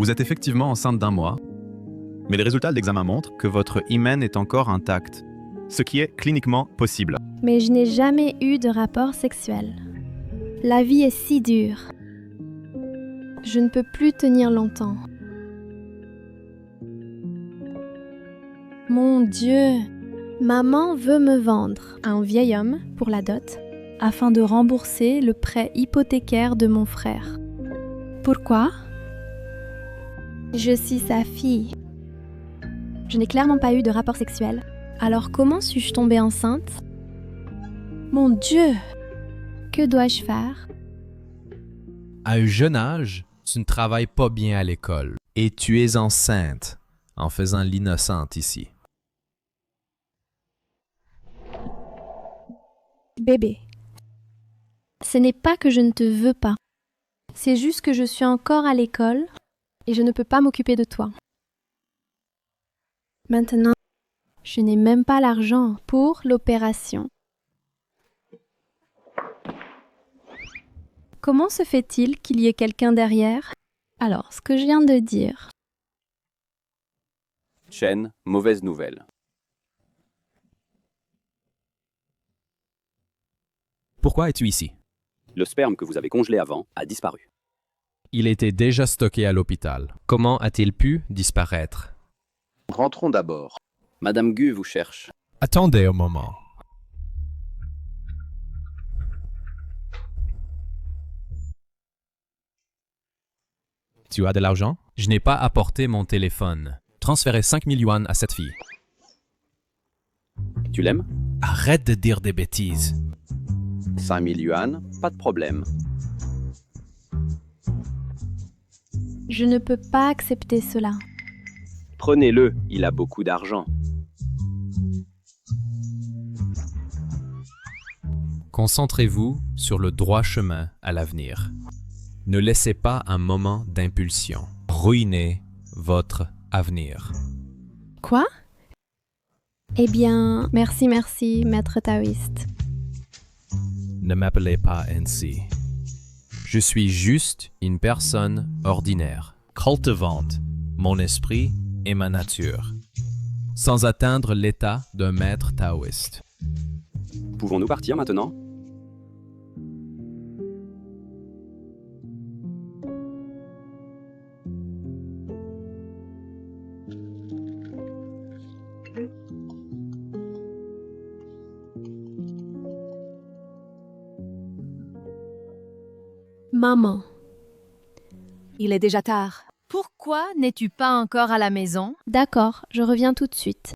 Vous êtes effectivement enceinte d'1 mois, mais les résultats de l'examen montrent que votre hymen est encore intact, ce qui est cliniquement possible. Mais je n'ai jamais eu de rapport sexuel. La vie est si dure. Je ne peux plus tenir longtemps. Mon Dieu! Maman veut me vendre à un vieil homme pour la dot afin de rembourser le prêt hypothécaire de mon frère. Pourquoi? Je suis sa fille. Je n'ai clairement pas eu de rapport sexuel. Alors comment suis-je tombée enceinte? Mon Dieu! Que dois-je faire? À un jeune âge, tu ne travailles pas bien à l'école. Et tu es enceinte en faisant l'innocente ici. Bébé. Ce n'est pas que je ne te veux pas. C'est juste que je suis encore à l'école et je ne peux pas m'occuper de toi. Maintenant, je n'ai même pas l'argent pour l'opération. Comment se fait-il qu'il y ait quelqu'un derrière? Alors, ce que je viens de dire. Chen, mauvaise nouvelle. Pourquoi es-tu ici? Le sperme que vous avez congelé avant a disparu. Il était déjà stocké à l'hôpital. Comment a-t-il pu disparaître? Rentrons d'abord. Madame Gu vous cherche. Attendez un moment. Tu as de l'argent? Je n'ai pas apporté mon téléphone. Transférez 5 000 yuan à cette fille. Tu l'aimes? Arrête de dire des bêtises. 5 000 yuan, pas de problème. Je ne peux pas accepter cela. Prenez-le, il a beaucoup d'argent. Concentrez-vous sur le droit chemin à l'avenir. Ne laissez pas un moment d'impulsion ruiner votre avenir. Quoi? Eh bien, merci, maître taoïste. Ne m'appelez pas ainsi. Je suis juste une personne ordinaire, cultivant mon esprit et ma nature, sans atteindre l'état d'un maître taoïste. Pouvons-nous partir maintenant? Maman. Il est déjà tard. Pourquoi n'es-tu pas encore à la maison? D'accord, je reviens tout de suite.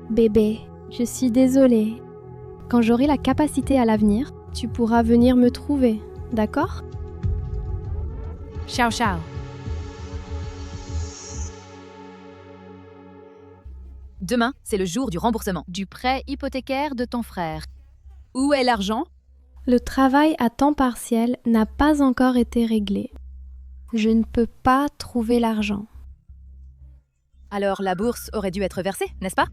Bébé, je suis désolée. Quand j'aurai la capacité à l'avenir, tu pourras venir me trouver, d'accord? Ciao, ciao. Demain, c'est le jour du remboursement du prêt hypothécaire de ton frère. Où est l'argent? Le travail à temps partiel n'a pas encore été réglé. Je ne peux pas trouver l'argent. Alors la bourse aurait dû être versée, n'est-ce pas?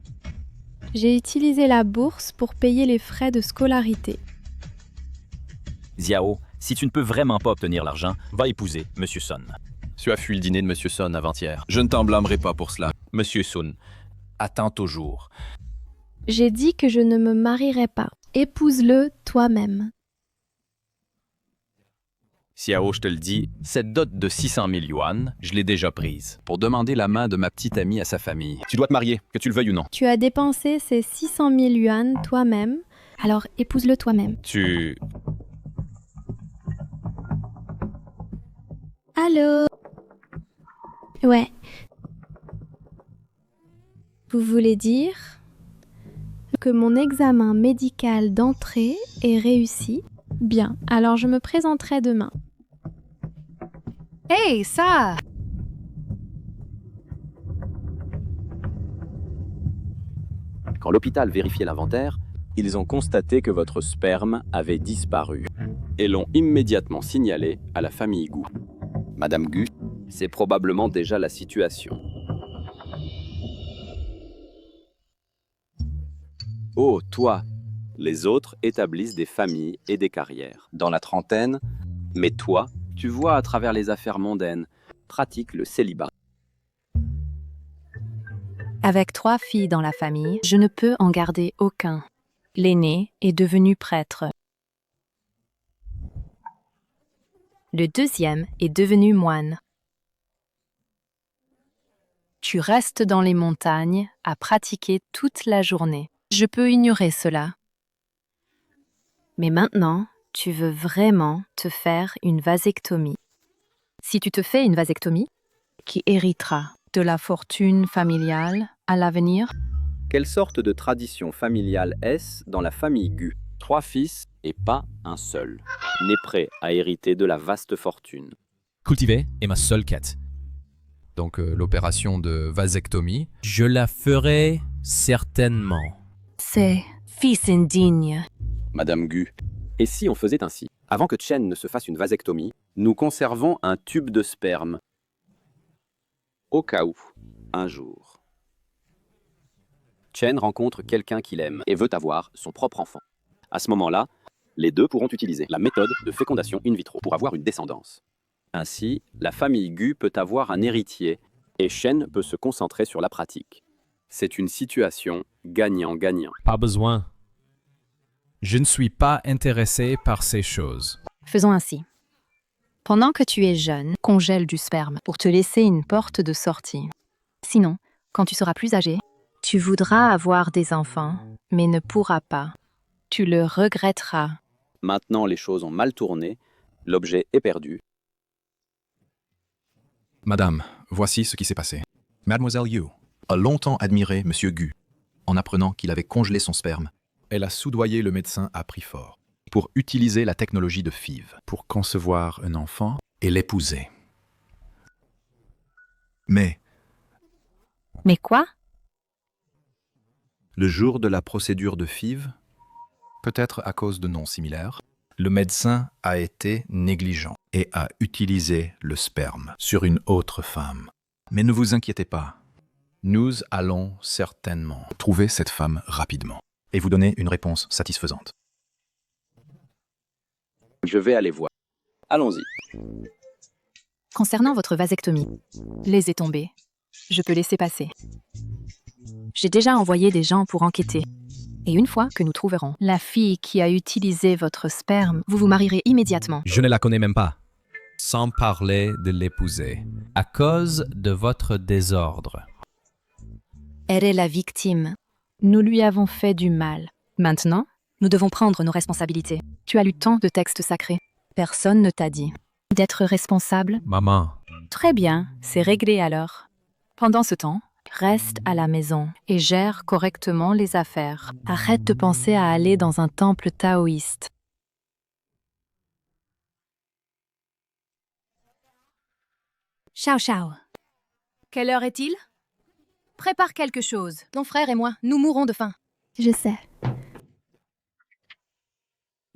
J'ai utilisé la bourse pour payer les frais de scolarité. Xiao, si tu ne peux vraiment pas obtenir l'argent, va épouser Monsieur Sun. Tu as fui le dîner de Monsieur Sun avant-hier. Je ne t'en blâmerai pas pour cela. Monsieur Sun, attends toujours. J'ai dit que je ne me marierai pas. Épouse-le toi-même. Xiao, je te le dis, cette dot de 600 000 yuan, je l'ai déjà prise pour demander la main de ma petite amie à sa famille. Tu dois te marier, que tu le veuilles ou non. Tu as dépensé ces 600 000 yuan toi-même, alors épouse-le toi-même. Tu... Allô? Ouais. Vous voulez dire que mon examen médical d'entrée est réussi? Bien, alors je me présenterai demain. Hey, ça! Quand l'hôpital vérifiait l'inventaire, ils ont constaté que votre sperme avait disparu et l'ont immédiatement signalé à la famille Gu. Madame Gu, c'est probablement déjà la situation. Oh, toi! Les autres établissent des familles et des carrières. Dans la trentaine, mais toi, tu vois à travers les affaires mondaines, pratique le célibat. Avec 3 filles dans la famille, je ne peux en garder aucun. L'aîné est devenu prêtre. Le deuxième est devenu moine. Tu restes dans les montagnes à pratiquer toute la journée. Je peux ignorer cela. Mais maintenant, tu veux vraiment te faire une vasectomie. Si tu te fais une vasectomie, qui héritera de la fortune familiale à l'avenir? Quelle sorte de tradition familiale est-ce dans la famille Gu? 3 fils et pas un seul n'est prêt à hériter de la vaste fortune. Cultiver est ma seule quête. Donc l'opération de vasectomie, je la ferai certainement. C'est fils indigne. Madame Gu, et si on faisait ainsi? Avant que Chen ne se fasse une vasectomie, nous conservons un tube de sperme. Au cas où, un jour, Chen rencontre quelqu'un qu'il aime et veut avoir son propre enfant. À ce moment-là, les deux pourront utiliser la méthode de fécondation in vitro pour avoir une descendance. Ainsi, la famille Gu peut avoir un héritier et Chen peut se concentrer sur la pratique. C'est une situation gagnant-gagnant. Pas besoin. Je ne suis pas intéressé par ces choses. Faisons ainsi. Pendant que tu es jeune, congèle du sperme pour te laisser une porte de sortie. Sinon, quand tu seras plus âgé, tu voudras avoir des enfants, mais ne pourras pas. Tu le regretteras. Maintenant, les choses ont mal tourné, l'objet est perdu. Madame, voici ce qui s'est passé. Mademoiselle Yu a longtemps admiré Monsieur Gu. En apprenant qu'il avait congelé son sperme, elle a soudoyé le médecin à prix fort pour utiliser la technologie de FIV pour concevoir un enfant et l'épouser. Mais Mais quoi? le jour de la procédure de FIV, peut-être à cause de noms similaires, le médecin a été négligent et a utilisé le sperme sur une autre femme. Mais ne vous inquiétez pas, nous allons certainement trouver cette femme rapidement et vous donner une réponse satisfaisante. Je vais aller voir. Allons-y. Concernant votre vasectomie, laissez tomber. Je peux laisser passer. J'ai déjà envoyé des gens pour enquêter. Et une fois que nous trouverons la fille qui a utilisé votre sperme, vous vous marierez immédiatement. Je ne la connais même pas. Sans parler de l'épouser. À cause de votre désordre. Elle est la victime. Nous lui avons fait du mal. Maintenant, nous devons prendre nos responsabilités. Tu as lu tant de textes sacrés. Personne ne t'a dit d'être responsable. Maman, Très bien, c'est réglé alors. Pendant ce temps, reste à la maison et gère correctement les affaires. Arrête de penser à aller dans un temple taoïste. Ciao, ciao. Quelle heure est-il? Prépare quelque chose. Ton frère et moi, nous mourrons de faim. Je sais.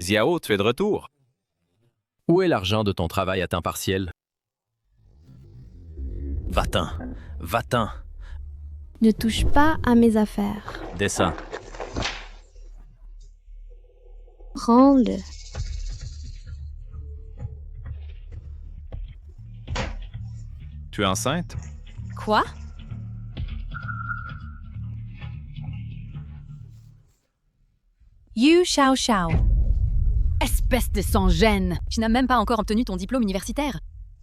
Xiao, tu es de retour. Où est l'argent de ton travail à temps partiel? Va-t'en, va-t'en. Ne touche pas à mes affaires. Descends. Rends-le. Tu es enceinte? Quoi? Yu Xiao Xiao. Espèce de sans-gêne! Tu n'as même pas encore obtenu ton diplôme universitaire.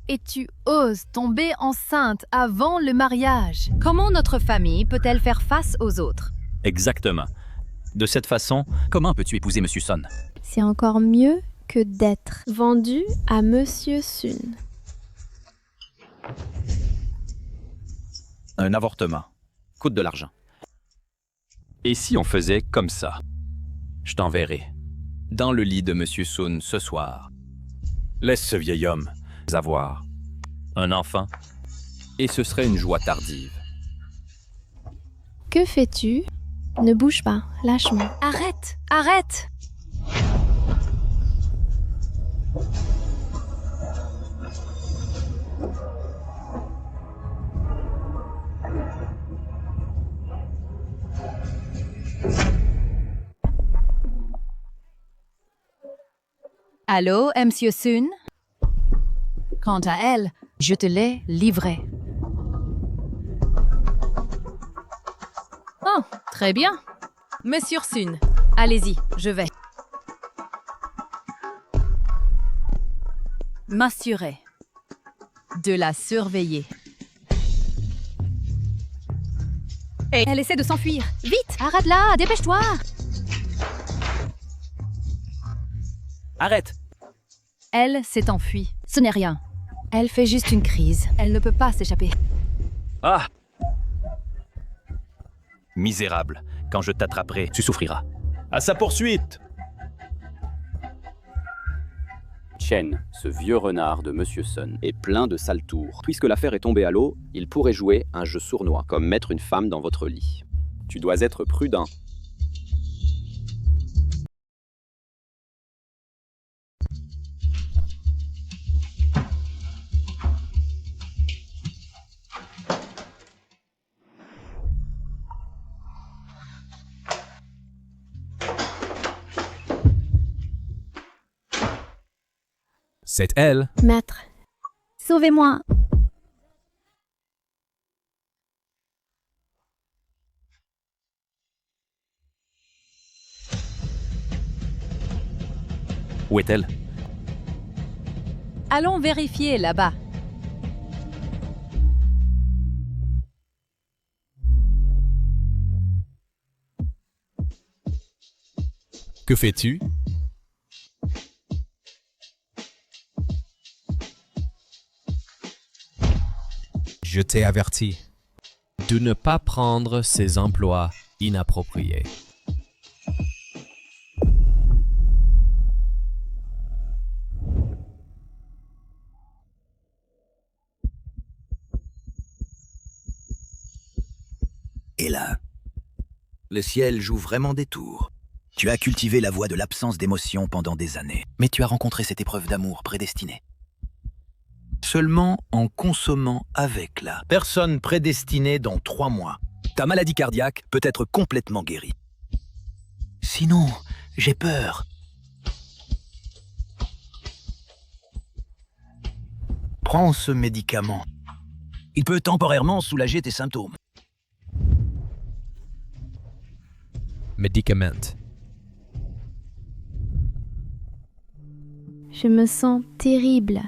Et tu oses tomber enceinte avant le mariage. Comment notre famille peut-elle faire face aux autres? Exactement. De cette façon, comment peux-tu épouser Monsieur Son? C'est encore mieux que d'être vendu à Monsieur Sun. Un avortement. Coûte de l'argent. Et si on faisait comme ça? Je t'enverrai. Dans le lit de Monsieur Sun ce soir. Laisse ce vieil homme avoir un enfant. Et ce serait une joie tardive. Que fais-tu? Ne bouge pas, lâche-moi. Arrête! Arrête! Allô, Monsieur Sun? Quant à elle, je te l'ai livrée. Oh, très bien. Monsieur Sun, allez-y, je vais. M'assurer de la surveiller. Et elle essaie de s'enfuir. Vite, arrête-la, dépêche-toi. Arrête! Elle s'est enfuie. Ce n'est rien. Elle fait juste une crise. Elle ne peut pas s'échapper. Ah! Misérable, quand je t'attraperai, tu souffriras. À sa poursuite! Chen, ce vieux renard de Monsieur Sun, est plein de sales tours. Puisque l'affaire est tombée à l'eau, il pourrait jouer un jeu sournois, comme mettre une femme dans votre lit. Tu dois être prudent. C'est elle. Maître, sauvez-moi. Où est-elle? Allons vérifier là-bas. Que fais-tu? Je t'ai averti de ne pas prendre ces emplois inappropriés. Et là, le ciel joue vraiment des tours. Tu as cultivé la voie de l'absence d'émotion pendant des années, mais tu as rencontré cette épreuve d'amour prédestinée. Seulement en consommant avec la personne prédestinée dans 3 mois, ta maladie cardiaque peut être complètement guérie. Sinon, j'ai peur. Prends ce médicament. Il peut temporairement soulager tes symptômes. Médicament. Je me sens terrible.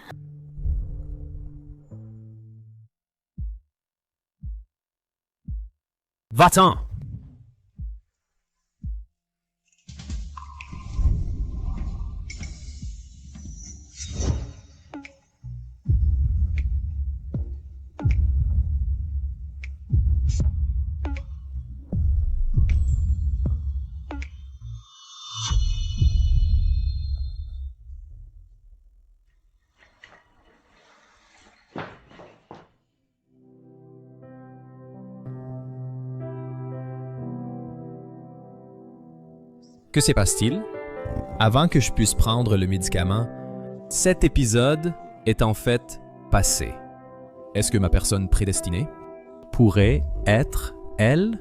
Va-t'en! Que se passe-t-il? Avant que je puisse prendre le médicament, cet épisode est en fait passé. Est-ce que ma personne prédestinée pourrait être elle?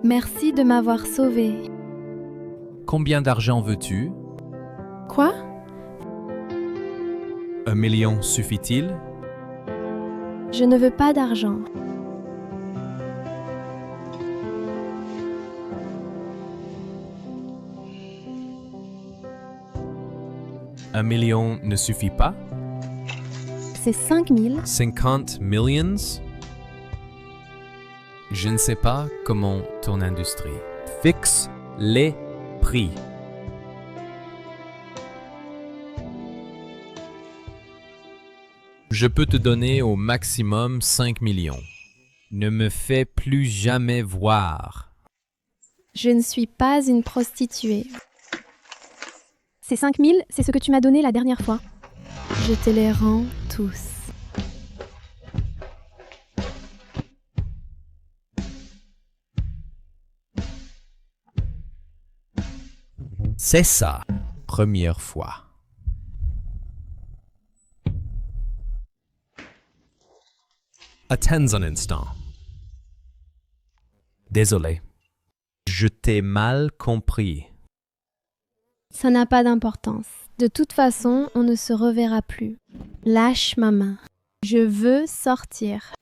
Merci de m'avoir sauvé. Combien d'argent veux-tu? Quoi? 1 million suffit-il? Je ne veux pas d'argent. Un million ne suffit pas? C'est 5 000. 50 millions? Je ne sais pas comment ton industrie fixe les prix. Je peux te donner au maximum 5 millions. Ne me fais plus jamais voir. Je ne suis pas une prostituée. Ces 5 000, c'est ce que tu m'as donné la dernière fois. Je te les rends tous. C'est ça, première fois. Attends un instant. Désolé. Je t'ai mal compris. Ça n'a pas d'importance. De toute façon, on ne se reverra plus. Lâche ma main. Je veux sortir.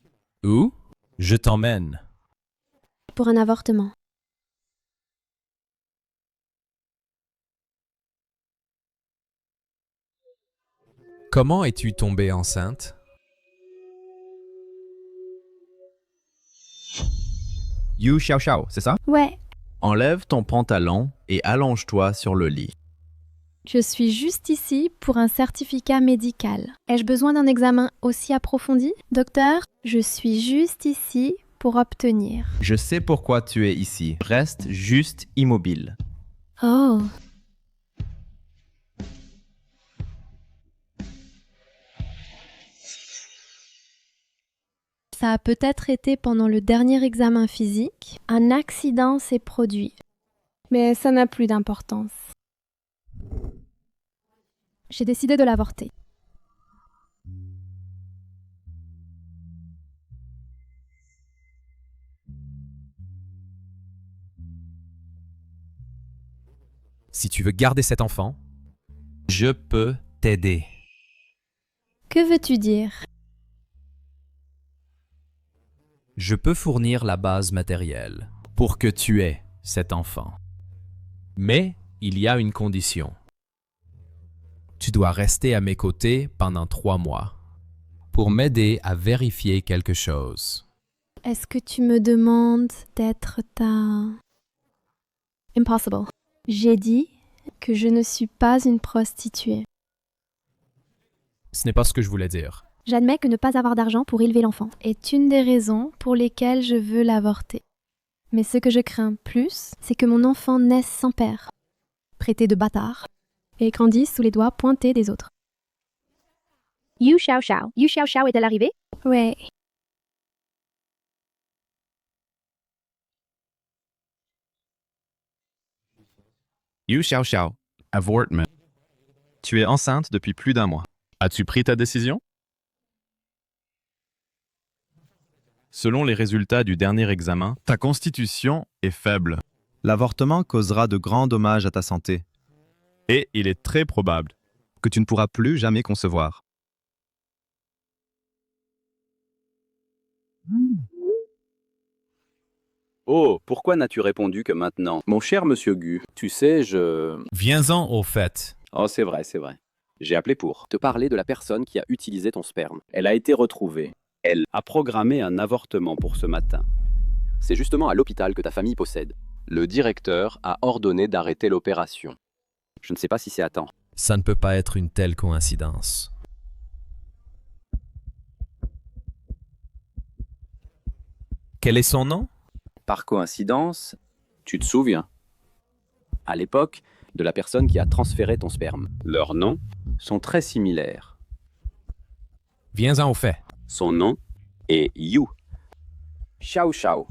Où? Je t'emmène. Pour un avortement. Comment es-tu tombée enceinte? You Xiao Xiao, c'est ça? Ouais, Enlève ton pantalon et allonge-toi sur le lit. je suis juste ici pour un certificat médical. Ai-je besoin d'un examen aussi approfondi? Docteur, je suis juste ici pour obtenir. Je sais pourquoi tu es ici. Reste juste immobile. Oh. Ça a peut-être été pendant le dernier examen physique. Un accident s'est produit. Mais ça n'a plus d'importance. J'ai décidé de l'avorter. Si tu veux garder cet enfant, je peux t'aider. Que veux-tu dire? Je peux fournir la base matérielle pour que tu aies cet enfant. Mais il y a une condition. Tu dois rester à mes côtés pendant 3 mois pour m'aider à vérifier quelque chose. Est-ce que tu me demandes d'être ta... Impossible. J'ai dit que je ne suis pas une prostituée. Ce n'est pas ce que je voulais dire. J'admets que ne pas avoir d'argent pour élever l'enfant est une des raisons pour lesquelles je veux l'avorter. Mais ce que je crains plus, c'est que mon enfant naisse sans père, traité de bâtard, et grandisse sous les doigts pointés des autres. You Xiao Xiao. You Xiao Xiao est à l'arrivée? Ouais. You Xiao Xiao. Avortement. Tu es enceinte depuis plus d'1 mois. As-tu pris ta décision? Selon les résultats du dernier examen, ta constitution est faible. L'avortement causera de grands dommages à ta santé. Et il est très probable Que tu ne pourras plus jamais concevoir. Oh, pourquoi n'as-tu répondu que maintenant? Mon cher monsieur Gu, tu sais, Viens-en au fait. Oh, c'est vrai, c'est vrai. J'ai appelé pour te parler de la personne qui a utilisé ton sperme. Elle a été retrouvée. Elle a programmé un avortement pour ce matin. C'est justement à l'hôpital que ta famille possède. Le directeur a ordonné d'arrêter l'opération. Je ne sais pas si c'est à temps. Ça ne peut pas être une telle coïncidence. Quel est son nom? Par coïncidence, tu te souviens, à l'époque, de la personne qui a transféré ton sperme. Leurs noms sont très similaires. Viens-en au fait. Son nom est You Xiao Xiao.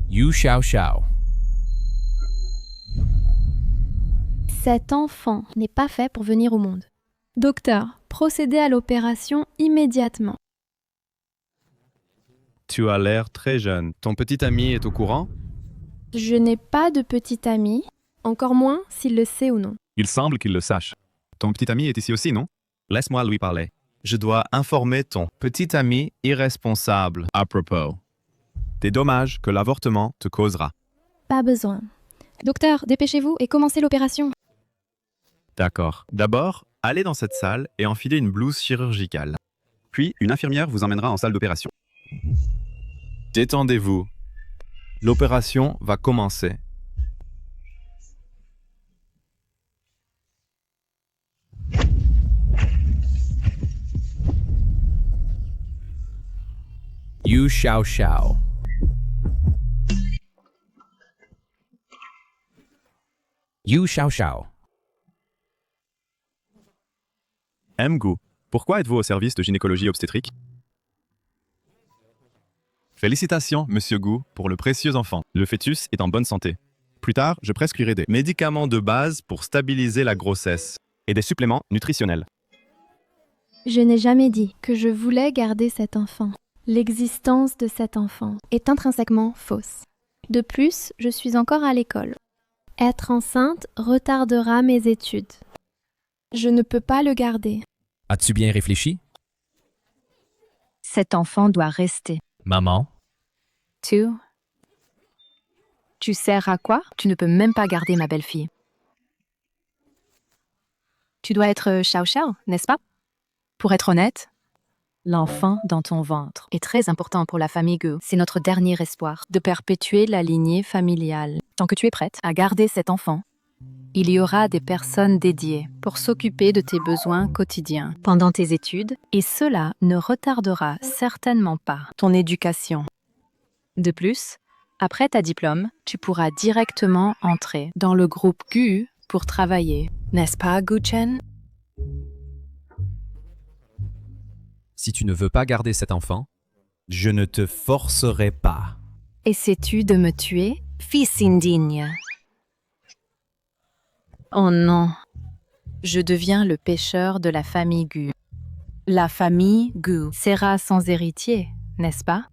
You Xiao Xiao. Cet enfant n'est pas fait pour venir au monde. Docteur, procédez à l'opération immédiatement. Tu as l'air très jeune. Ton petit ami est au courant? Je n'ai pas de petit ami, encore moins s'il le sait ou non. Il semble qu'il le sache. Ton petit ami est ici aussi, non? Laisse-moi lui parler. Je dois informer ton petit ami irresponsable à propos des dommages que l'avortement te causera. Pas besoin. Docteur, dépêchez-vous et commencez l'opération. D'accord. D'abord, allez dans cette salle et enfilez une blouse chirurgicale. Puis, une infirmière vous emmènera en salle d'opération. Détendez-vous. L'opération va commencer. You Xiao Xiao. You Xiao Xiao. Gu, pourquoi êtes-vous au service de gynécologie obstétrique? Félicitations, Monsieur Gu, pour le précieux enfant. Le fœtus est en bonne santé. Plus tard, je prescrirai des médicaments de base pour stabiliser la grossesse et des suppléments nutritionnels. Je n'ai jamais dit que je voulais garder cet enfant. L'existence de cet enfant est intrinsèquement fausse. De plus, je suis encore à l'école. Être enceinte retardera mes études. Je ne peux pas le garder. As-tu bien réfléchi? Cet enfant doit rester. Maman, Tu sers à quoi? Tu ne peux même pas garder ma belle-fille. Tu dois être Xiao Xiao, n'est-ce pas? Pour être honnête, l'enfant dans ton ventre est très important pour la famille Gu. C'est notre dernier espoir de perpétuer la lignée familiale. Tant que tu es prête à garder cet enfant, il y aura des personnes dédiées pour s'occuper de tes besoins quotidiens pendant tes études et cela ne retardera certainement pas ton éducation. De plus, après ta diplôme, tu pourras directement entrer dans le groupe Gu pour travailler. N'est-ce pas, Gu Chen? si tu ne veux pas garder cet enfant, je ne te forcerai pas. Essaies-tu de me tuer, fils indigne? Oh non, je deviens le pécheur de la famille Gu. La famille Gu sera sans héritier, n'est-ce pas?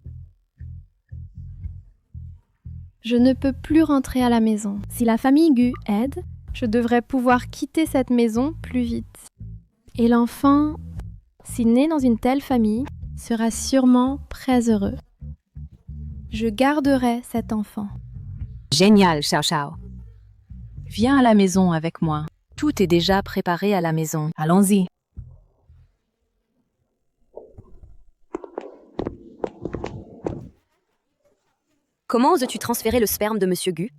Je ne peux plus rentrer à la maison. Si la famille Gu aide, je devrais pouvoir quitter cette maison plus vite. Et l'enfant, s'il naît dans une telle famille, sera sûrement très heureux. Je garderai cet enfant. Génial, Xiao Xiao. Viens à la maison avec moi. Tout est déjà préparé à la maison. Allons-y. Comment oses-tu transférer le sperme de Monsieur Gu?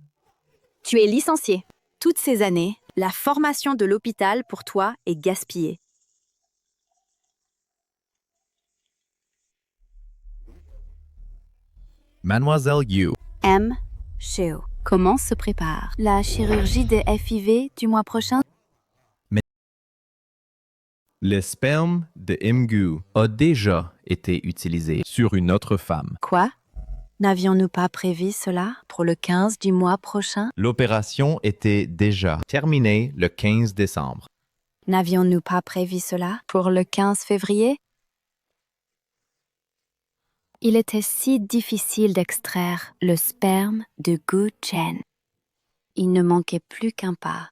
Tu es licencié. Toutes ces années, la formation de l'hôpital pour toi est gaspillée. Mademoiselle Yu, M. Sheo. Comment se prépare la chirurgie de FIV du mois prochain? Le sperme de Imgu a déjà été utilisé sur une autre femme. Quoi? N'avions-nous pas prévu cela pour le 15 du mois prochain? L'opération était déjà terminée le 15 décembre. N'avions-nous pas prévu cela pour le 15 février? Il était si difficile d'extraire le sperme de Gu Chen. Il ne manquait plus qu'un pas.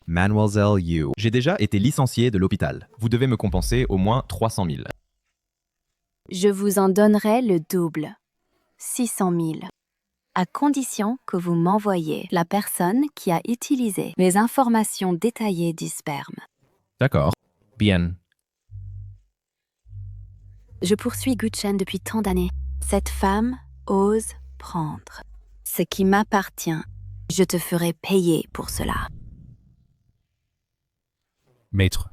Mademoiselle Yu, j'ai déjà été licencié de l'hôpital. Vous devez me compenser au moins 300 000. Je vous en donnerai le double, 600 000, à condition que vous m'envoyiez la personne qui a utilisé les informations détaillées du sperme. D'accord. Bien. Je poursuis Gu Chen depuis tant d'années. Cette femme ose prendre ce qui m'appartient. Je te ferai payer pour cela. Maître,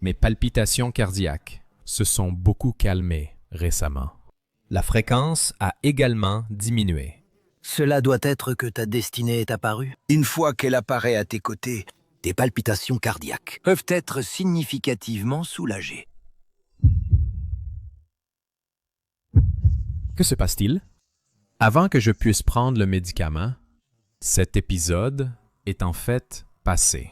mes palpitations cardiaques se sont beaucoup calmées récemment. La fréquence a également diminué. Cela doit être que ta destinée est apparue. Une fois qu'elle apparaît à tes côtés, tes palpitations cardiaques peuvent être significativement soulagées. Que se passe-t-il? Avant que je puisse prendre le médicament, cet épisode est en fait passé.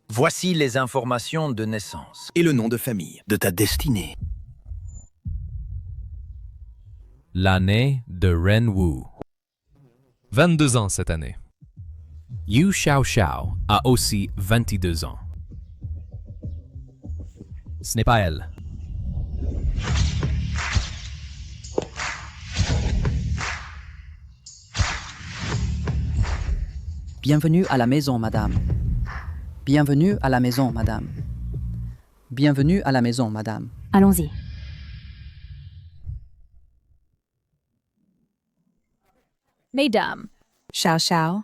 Voici les informations de naissance et le nom de famille de ta destinée. L'année de Ren Wu. 22 ans cette année. Yu Xiao Xiao a aussi 22 ans. Ce n'est pas elle. Bienvenue à la maison, madame. Bienvenue à la maison, madame. Bienvenue à la maison, madame. Allons-y. Mesdames, Xiao Xiao,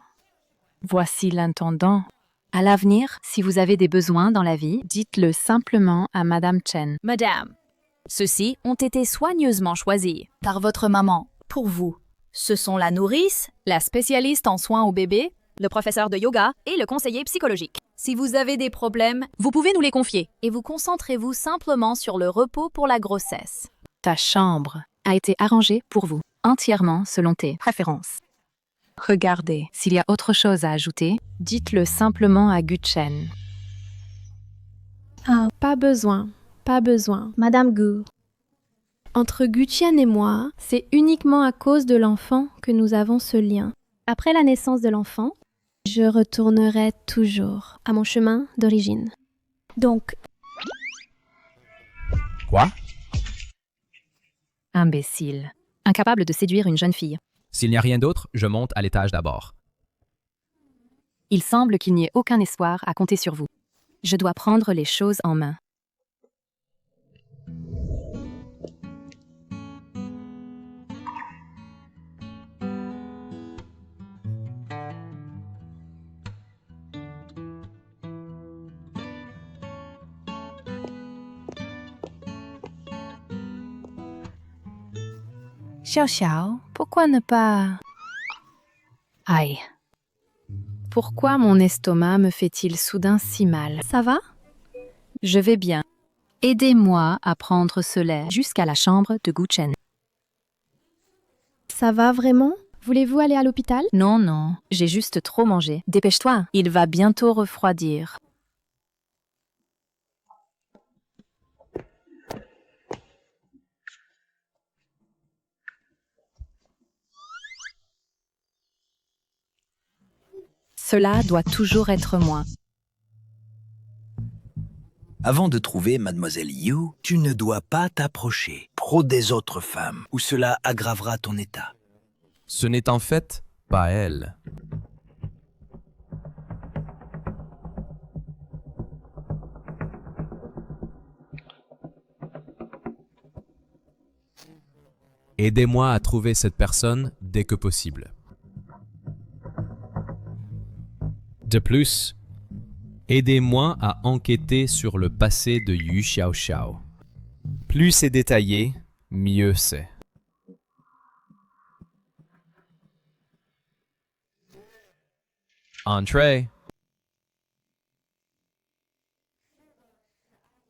voici l'intendant. À l'avenir, si vous avez des besoins dans la vie, dites-le simplement à Madame Chen. Madame, ceux-ci ont été soigneusement choisis par votre maman pour vous. Ce sont la nourrice, la spécialiste en soins au bébé, le professeur de yoga et le conseiller psychologique. Si vous avez des problèmes, vous pouvez nous les confier et vous concentrez-vous simplement sur le repos pour la grossesse. Ta chambre a été arrangée pour vous, entièrement selon tes préférences. Regardez, s'il y a autre chose à ajouter, dites-le simplement à Gu Chen. Ah, pas besoin. pas besoin. Madame Gu. Entre Gutian et moi, c'est uniquement à cause de l'enfant que nous avons ce lien. Après la naissance de l'enfant, Je retournerai toujours à mon chemin d'origine. donc, Quoi? Imbécile. Incapable de séduire une jeune fille. S'il n'y a rien d'autre, je monte à l'étage d'abord. Il semble qu'il n'y ait aucun espoir à compter sur vous. Je dois prendre les choses en main. Xiao Xiao, pourquoi ne pas... Aïe. Pourquoi mon estomac me fait-il soudain si mal? Ça va? Je vais bien. Aidez-moi à prendre ce lait jusqu'à la chambre de Guchen. Ça va vraiment? Voulez-vous aller à l'hôpital? Non, non, j'ai juste trop mangé. Dépêche-toi, il va bientôt refroidir. Cela doit toujours être moi. Avant de trouver Mademoiselle Yu, tu ne dois pas t'approcher trop des autres femmes, ou cela aggravera ton état. Ce n'est en fait pas elle. Aidez-moi à trouver cette personne dès que possible. De plus, aidez-moi à enquêter sur le passé de Yu Xiao Xiao. Plus c'est détaillé, mieux c'est. Entrez.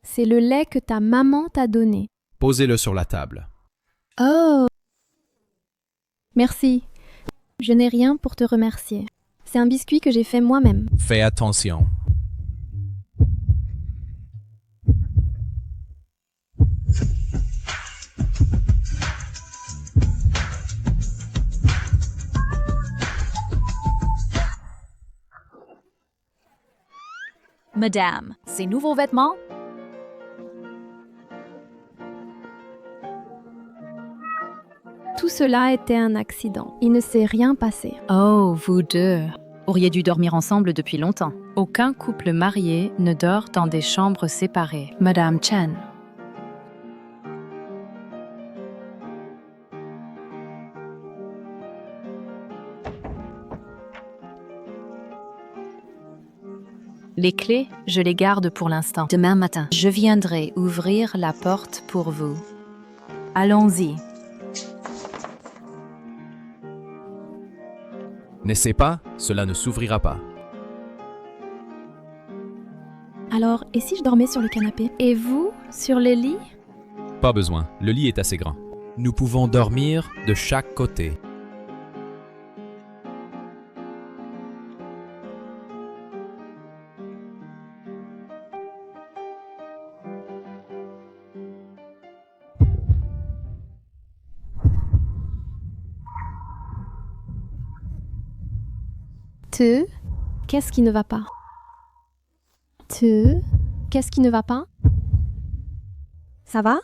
C'est le lait que ta maman t'a donné. Posez-le sur la table. Oh! Merci. Je n'ai rien pour te remercier. C'est un biscuit que j'ai fait moi-même. Fais attention. Madame, ces nouveaux vêtements? Tout cela était un accident. Il ne s'est rien passé. Oh, vous deux. Auriez dû dormir ensemble depuis longtemps. Aucun couple marié ne dort dans des chambres séparées. Madame Chen. Les clés, je les garde pour l'instant. Demain matin, je viendrai ouvrir la porte pour vous. Allons-y. N'essaie pas, cela ne s'ouvrira pas. Alors, et si je dormais sur le canapé? Et vous, sur le lit? Pas besoin, le lit est assez grand. Nous pouvons dormir de chaque côté. Qu'est-ce qui ne va pas? Qu'est-ce qui ne va pas? Ça va?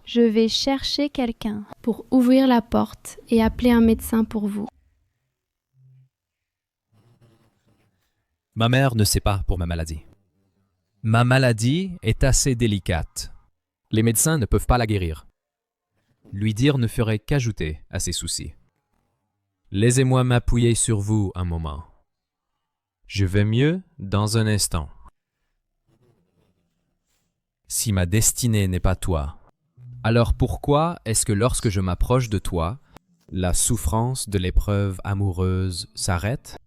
Je vais chercher quelqu'un pour ouvrir la porte et appeler un médecin pour vous. Ma mère ne sait pas pour ma maladie. Ma maladie est assez délicate. Les médecins ne peuvent pas la guérir. Lui dire ne ferait qu'ajouter à ses soucis. Laissez-moi m'appuyer sur vous un moment. Je vais mieux dans un instant. Si ma destinée n'est pas toi, alors pourquoi est-ce que lorsque je m'approche de toi, la souffrance de l'épreuve amoureuse s'arrête?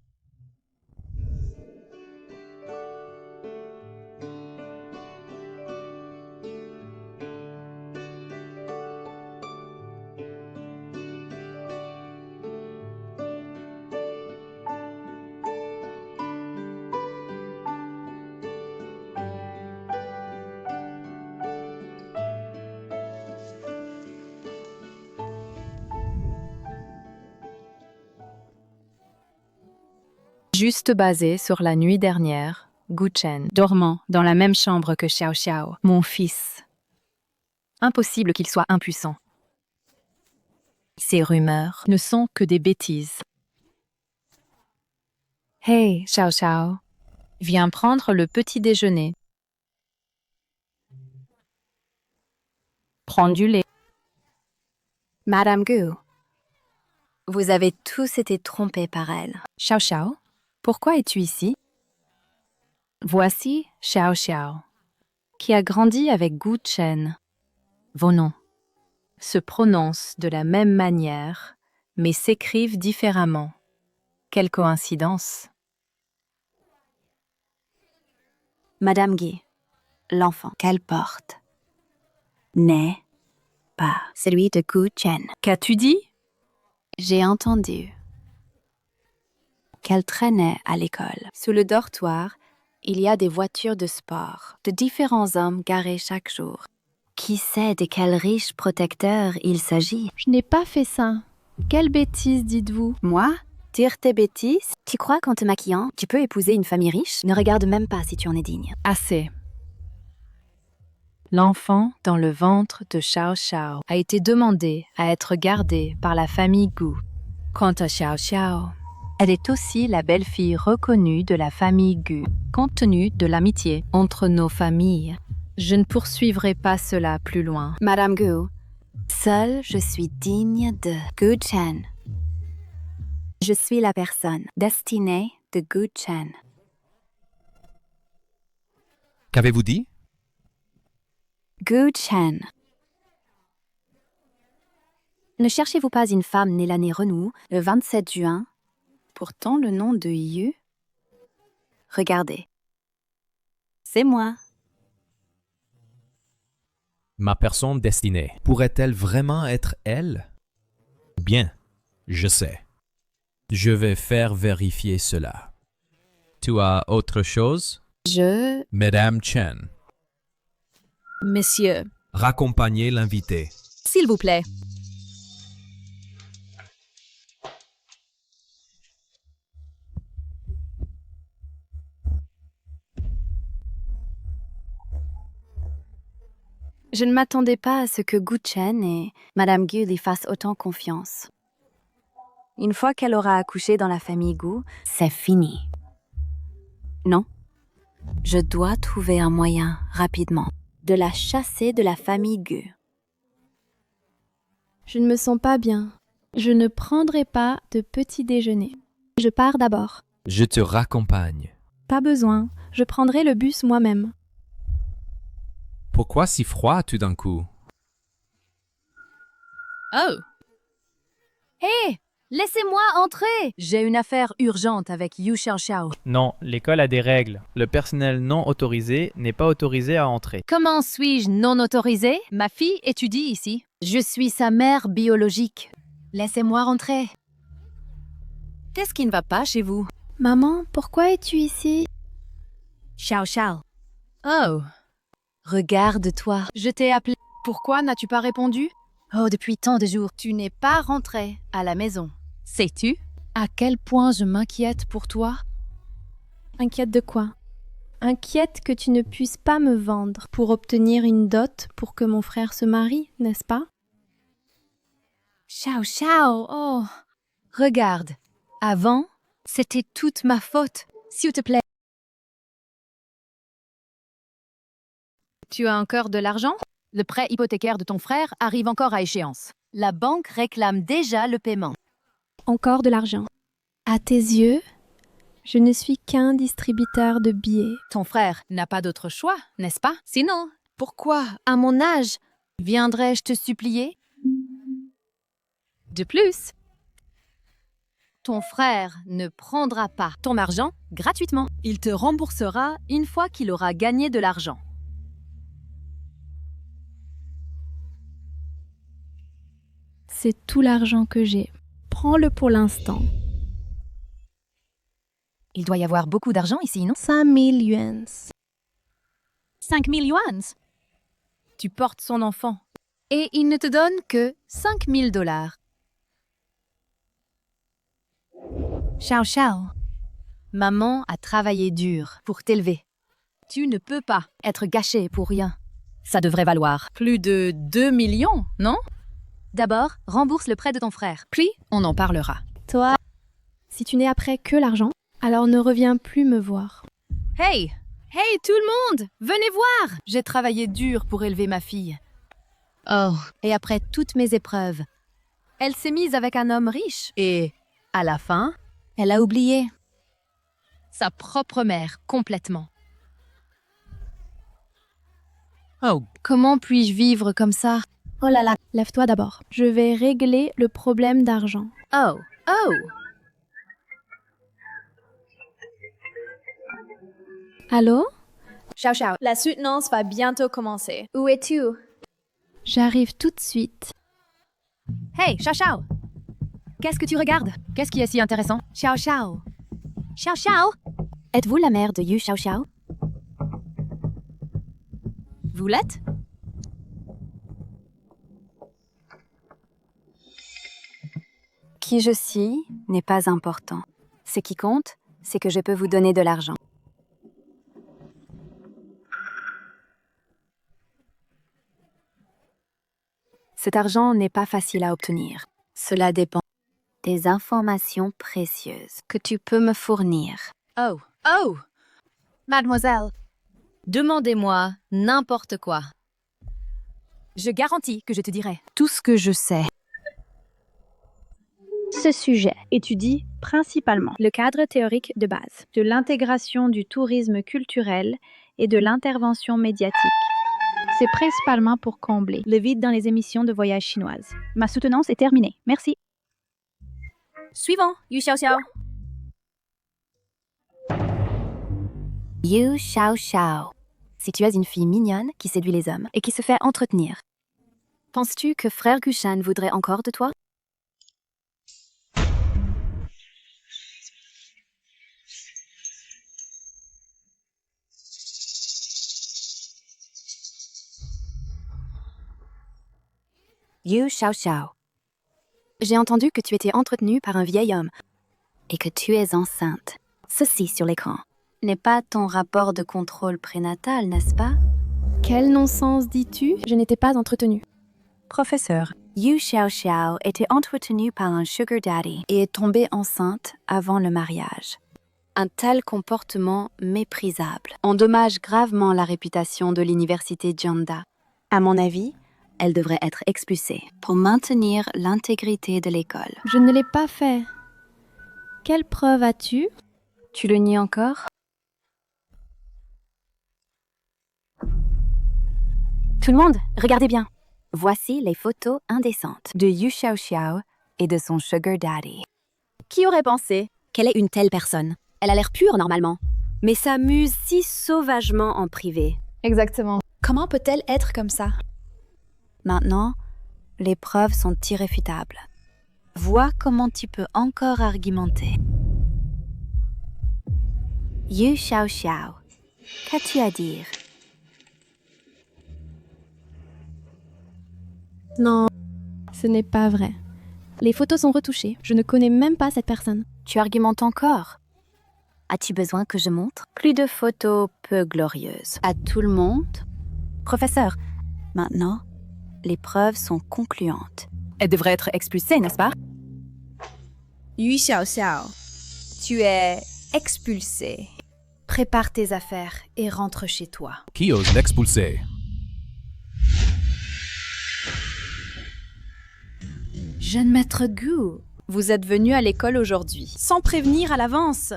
Juste basé sur la nuit dernière, Gu Chen, dormant dans la même chambre que Xiao Xiao, mon fils. Impossible qu'il soit impuissant. Ces rumeurs ne sont que des bêtises. Hey, Xiao Xiao, viens prendre le petit déjeuner. Prends du lait. Madame Gu, vous avez tous été trompés par elle. Xiao Xiao, pourquoi es-tu ici? Voici Xiao Xiao, qui a grandi avec Gu Chen. Vos noms se prononcent de la même manière, mais s'écrivent différemment. Quelle coïncidence! Madame Gu, l'enfant qu'elle porte n'est pas celui de Gu Chen. Qu'as-tu dit? J'ai entendu qu'elle traînait à l'école. Sous le dortoir, il y a des voitures de sport, de différents hommes garés chaque jour. Qui sait de quel riche protecteur il s'agit? Je n'ai pas fait ça. Quelle bêtise dites-vous? Moi? Dire tes bêtises? Tu crois qu'en te maquillant, tu peux épouser une famille riche? Ne regarde même pas si tu en es digne. Assez. L'enfant dans le ventre de Xiao Xiao a été demandé à être gardé par la famille Gu. Quant à Xiao Xiao, elle est aussi la belle-fille reconnue de la famille Gu, compte tenu de l'amitié entre nos familles. Je ne poursuivrai pas cela plus loin. Madame Gu, seule je suis digne de Gu Chen. Je suis la personne destinée de Gu Chen. Qu'avez-vous dit? Gu Chen. Ne cherchez-vous pas une femme née l'année Renou, le 27 juin? Pourtant le nom de Yu. Regardez. C'est moi. Ma personne destinée. Pourrait-elle vraiment être elle? Bien, je sais. Je vais faire vérifier cela. Tu as autre chose? Madame Chen. Messieurs, Raccompagnez l'invité. s'il vous plaît. Je ne m'attendais pas à ce que Gu Chen et Madame Gu lui fassent autant confiance. Une fois qu'elle aura accouché dans la famille Gu, c'est fini. Non, je dois trouver un moyen, rapidement, de la chasser de la famille Gu. Je ne me sens pas bien. Je ne prendrai pas de petit déjeuner. Je pars d'abord. Je te raccompagne. Pas besoin. Je prendrai le bus moi-même. Pourquoi si froid tout d'un coup? Oh! Hé! Laissez-moi entrer! J'ai une affaire urgente avec Yu Xiao Xiao. Non, l'école a des règles. Le personnel non autorisé n'est pas autorisé à entrer. Comment suis-je non autorisée? Ma fille étudie ici. Je suis sa mère biologique. Laissez-moi rentrer. Qu'est-ce qui ne va pas chez vous? Maman, pourquoi es-tu ici? Xiao Xiao, Oh! regarde-toi. Je t'ai appelé. Pourquoi n'as-tu pas répondu? Oh, depuis tant de jours, tu n'es pas rentrée à la maison. Sais-tu à quel point je m'inquiète pour toi? Inquiète de quoi? Inquiète que tu ne puisses pas me vendre pour obtenir une dot pour que mon frère se marie, n'est-ce pas? Xiao Xiao, oh! Regarde, avant, c'était toute ma faute. S'il te plaît. Tu as encore de l'argent? Le prêt hypothécaire de ton frère arrive encore à échéance. La banque réclame déjà le paiement. Encore de l'argent. À tes yeux, je ne suis qu'un distributeur de billets. Ton frère n'a pas d'autre choix, n'est-ce pas? Sinon, pourquoi, à mon âge, viendrais-je te supplier? De plus, ton frère ne prendra pas ton argent gratuitement. Il te remboursera une fois qu'il aura gagné de l'argent. C'est tout l'argent que j'ai. Prends-le pour l'instant. Il doit y avoir beaucoup d'argent ici, non? 5000 yuans. 5000 yuans? Tu portes son enfant. Et il ne te donne que 5000 $. Xiao Xiao, Maman a travaillé dur pour t'élever. Tu ne peux pas être gâché pour rien. Ça devrait valoir plus de 2 millions, non? D'abord, rembourse le prêt de ton frère, puis on en parlera. Toi, si tu n'es après que l'argent, alors ne reviens plus me voir. Hey! Hey tout le monde! Venez voir! J'ai travaillé dur pour élever ma fille. Oh, et après toutes mes épreuves, elle s'est mise avec un homme riche. Et, à la fin, elle a oublié sa propre mère complètement. Oh, comment puis-je vivre comme ça? Oh là là, lève-toi d'abord. Je vais régler le problème d'argent. Oh, oh! Allô? Ciao, ciao. La soutenance va bientôt commencer. Où es-tu? J'arrive tout de suite. Hey, Chao Chao! Qu'est-ce que tu regardes? Qu'est-ce qui est si intéressant? Ciao, ciao. Ciao, ciao. Êtes-vous la mère de Yu Xiaoxiao? Vous l'êtes? Qui je suis n'est pas important. Ce qui compte, c'est que je peux vous donner de l'argent. Cet argent n'est pas facile à obtenir. Cela dépend des informations précieuses que tu peux me fournir. Oh, oh! Mademoiselle, demandez-moi n'importe quoi. Je garantis que je te dirai tout ce que je sais. Ce sujet étudie principalement le cadre théorique de base, de l'intégration du tourisme culturel et de l'intervention médiatique. C'est principalement pour combler le vide dans les émissions de voyage chinoises. Ma soutenance est terminée. Merci. Suivant, Yu Xiaoxiao. Yu Xiaoxiao. Si tu es une fille mignonne qui séduit les hommes et qui se fait entretenir, penses-tu que frère Gushan voudrait encore de toi? Yu Xiaoxiao. J'ai entendu que tu étais entretenue par un vieil homme et que tu es enceinte. Ceci sur l'écran n'est pas ton rapport de contrôle prénatal, n'est-ce pas? Quel non-sens dis-tu? Je n'étais pas entretenue. Professeur, Yu Xiaoxiao était entretenue par un sugar daddy et est tombée enceinte avant le mariage. Un tel comportement méprisable endommage gravement la réputation de l'université Jianda. À mon avis, elle devrait être expulsée pour maintenir l'intégrité de l'école. Je ne l'ai pas fait. Quelle preuve as-tu? Tu le nies encore? Tout le monde, regardez bien. Voici les photos indécentes de Yu Xiaoxiao et de son sugar daddy. Qui aurait pensé qu'elle est une telle personne? Elle a l'air pure normalement, mais s'amuse si sauvagement en privé. Exactement. Comment peut-elle être comme ça? Maintenant, les preuves sont irréfutables. Vois comment tu peux encore argumenter. Yu Xiaoxiao, qu'as-tu à dire? Non, ce n'est pas vrai. Les photos sont retouchées. Je ne connais même pas cette personne. Tu argumentes encore? As-tu besoin que je montre? Plus de photos peu glorieuses. À tout le monde? Professeur, maintenant, les preuves sont concluantes. Elle devrait être expulsée, n'est-ce pas? Yu Xiaoxiao, tu es expulsée. Prépare tes affaires et rentre chez toi. Qui ose l'expulser? Jeune maître Gu, vous êtes venu à l'école aujourd'hui, sans prévenir à l'avance.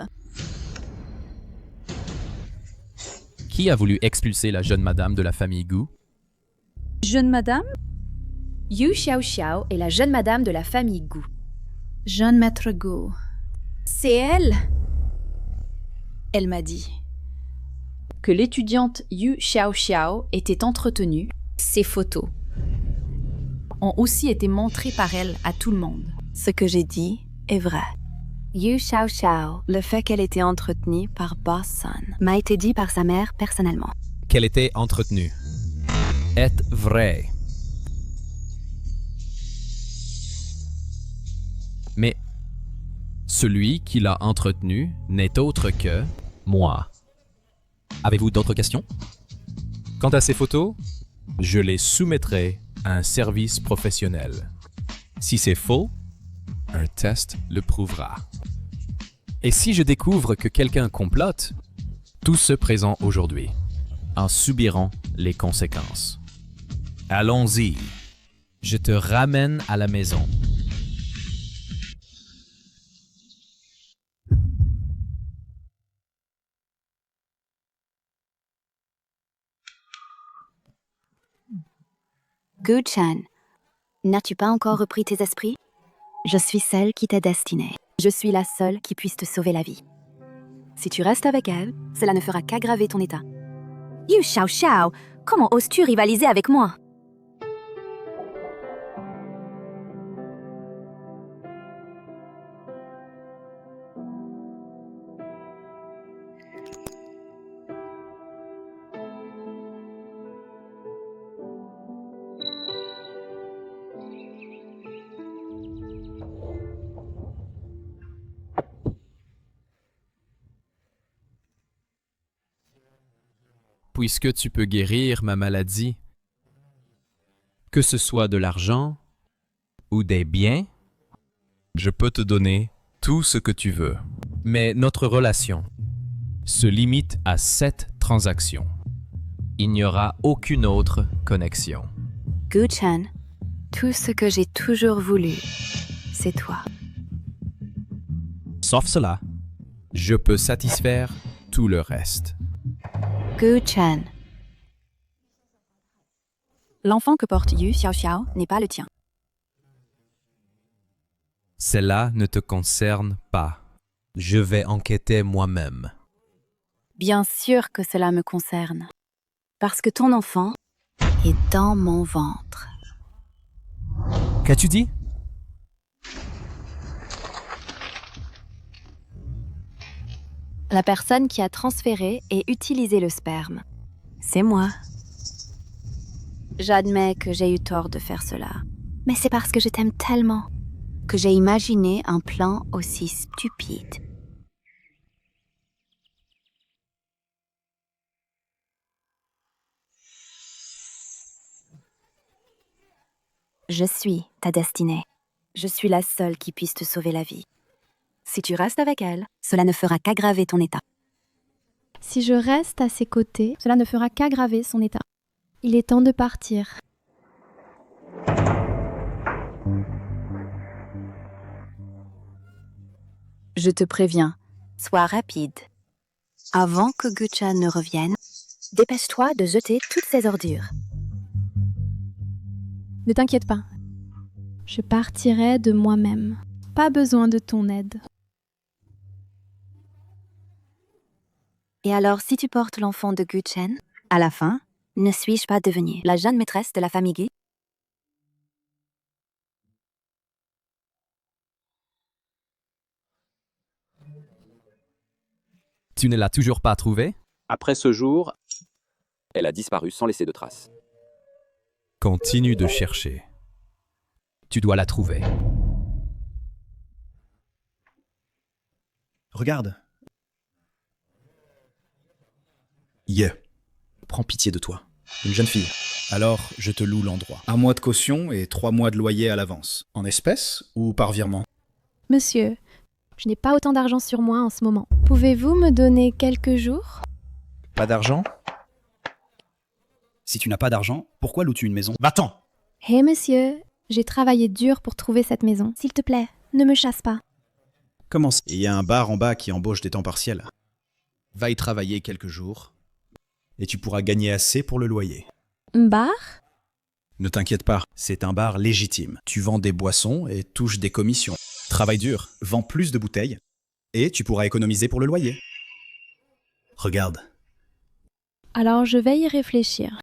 Qui a voulu expulser la jeune madame de la famille Gu? Jeune madame? Yu Xiaoxiao est la jeune madame de la famille Gu. Jeune maître Gu. C'est elle? Elle m'a dit que l'étudiante Yu Xiaoxiao était entretenue. Ses photos ont aussi été montrées par elle à tout le monde. Ce que j'ai dit est vrai. Yu Xiaoxiao, le fait qu'elle était entretenue par Boss Sun, m'a été dit par sa mère personnellement. Qu'elle était entretenue. Est vrai. Celui qui l'a entretenu n'est autre que moi. Avez-vous d'autres questions? Quant à ces photos, je les soumettrai à un service professionnel. Si c'est faux, un test le prouvera. Et si je découvre que quelqu'un complote, tous ceux présents aujourd'hui en subiront les conséquences. Allons-y. Je te ramène à la maison. Gu-chan, n'as-tu pas encore repris tes esprits? Je suis celle qui t'est destinée. Je suis la seule qui puisse te sauver la vie. Si tu restes avec elle, cela ne fera qu'aggraver ton état. Yu Xiao Xiao, comment oses-tu rivaliser avec moi? Puisque tu peux guérir ma maladie, que ce soit de l'argent ou des biens, je peux te donner tout ce que tu veux. Mais notre relation se limite à cette transaction. Il n'y aura aucune autre connexion. Gu-chan, tout ce que j'ai toujours voulu, c'est toi. Sauf cela, je peux satisfaire tout le reste. Gu-chan. L'enfant que porte Yu Xiao Xiao n'est pas le tien. Cela ne te concerne pas. Je vais enquêter moi-même. Bien sûr que cela me concerne. Parce que ton enfant est dans mon ventre. Qu'as-tu dit? La personne qui a transféré et utilisé le sperme. C'est moi. J'admets que j'ai eu tort de faire cela. Mais c'est parce que je t'aime tellement que j'ai imaginé un plan aussi stupide. Je suis ta destinée. Je suis la seule qui puisse te sauver la vie. Si tu restes avec elle, cela ne fera qu'aggraver ton état. Si je reste à ses côtés, cela ne fera qu'aggraver son état. Il est temps de partir. Je te préviens, sois rapide. Avant que Gu-chan ne revienne, dépêche-toi de jeter toutes ces ordures. Ne t'inquiète pas. Je partirai de moi-même. Pas besoin de ton aide. Et alors, si tu portes l'enfant de Gu-chan, à la fin, ne suis-je pas devenue la jeune maîtresse de la famille Gu? Tu ne l'as toujours pas trouvée? Après ce jour, elle a disparu sans laisser de traces. Continue de chercher. Tu dois la trouver. Regarde. Yeah. Prends pitié de toi. Une jeune fille. Alors, je te loue l'endroit. 1 mois de caution et 3 mois de loyer à l'avance. En espèces ou par virement? Monsieur, je n'ai pas autant d'argent sur moi en ce moment. Pouvez-vous me donner quelques jours? Pas d'argent? Si tu n'as pas d'argent, pourquoi loues-tu une maison? Va-t'en! Hé monsieur, j'ai travaillé dur pour trouver cette maison. S'il te plaît, ne me chasse pas. Comment ça? Il y a un bar en bas qui embauche des temps partiels. Va y travailler quelques jours et tu pourras gagner assez pour le loyer. Bar? Ne t'inquiète pas, c'est un bar légitime. Tu vends des boissons et touches des commissions. Travaille dur, vends plus de bouteilles et tu pourras économiser pour le loyer. Regarde. Alors je vais y réfléchir.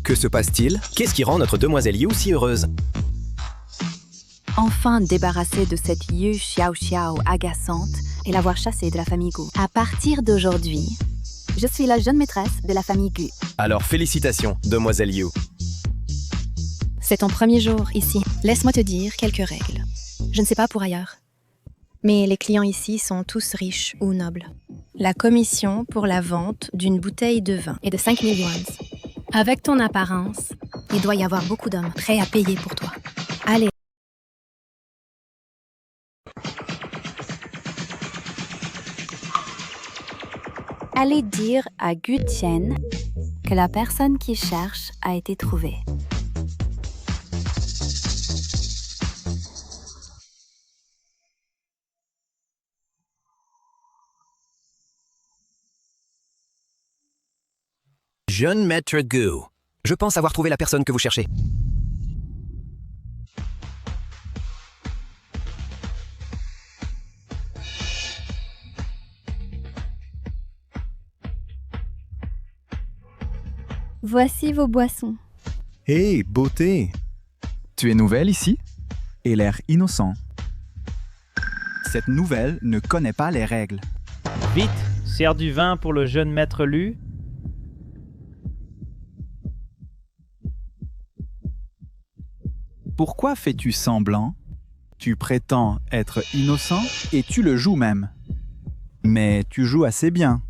Que se passe-t-il? Qu'est-ce qui rend notre demoiselle Yu si heureuse? En enfin débarrasser de cette Yu Xiao Xiao agaçante et l'avoir chassée de la famille Gu. À partir d'aujourd'hui, je suis la jeune maîtresse de la famille Gu. Alors félicitations, demoiselle Yu. C'est ton premier jour ici. Laisse-moi te dire quelques règles. Je ne sais pas pour ailleurs. Mais les clients ici sont tous riches ou nobles. La commission pour la vente d'une bouteille de vin est de 5000 yuans. Avec ton apparence, il doit y avoir beaucoup d'hommes prêts à payer pour toi. Allez. Allez dire à Gu Tian que la personne qui cherche a été trouvée. Jeune maître Gu, je pense avoir trouvé la personne que vous cherchez. Voici vos boissons. Hé, beauté! Tu es nouvelle ici? Et l'air innocent. Cette nouvelle ne connaît pas les règles. Vite, sers du vin pour le jeune maître Lu. Pourquoi fais-tu semblant? Tu prétends être innocent et tu le joues même. Mais tu joues assez bien.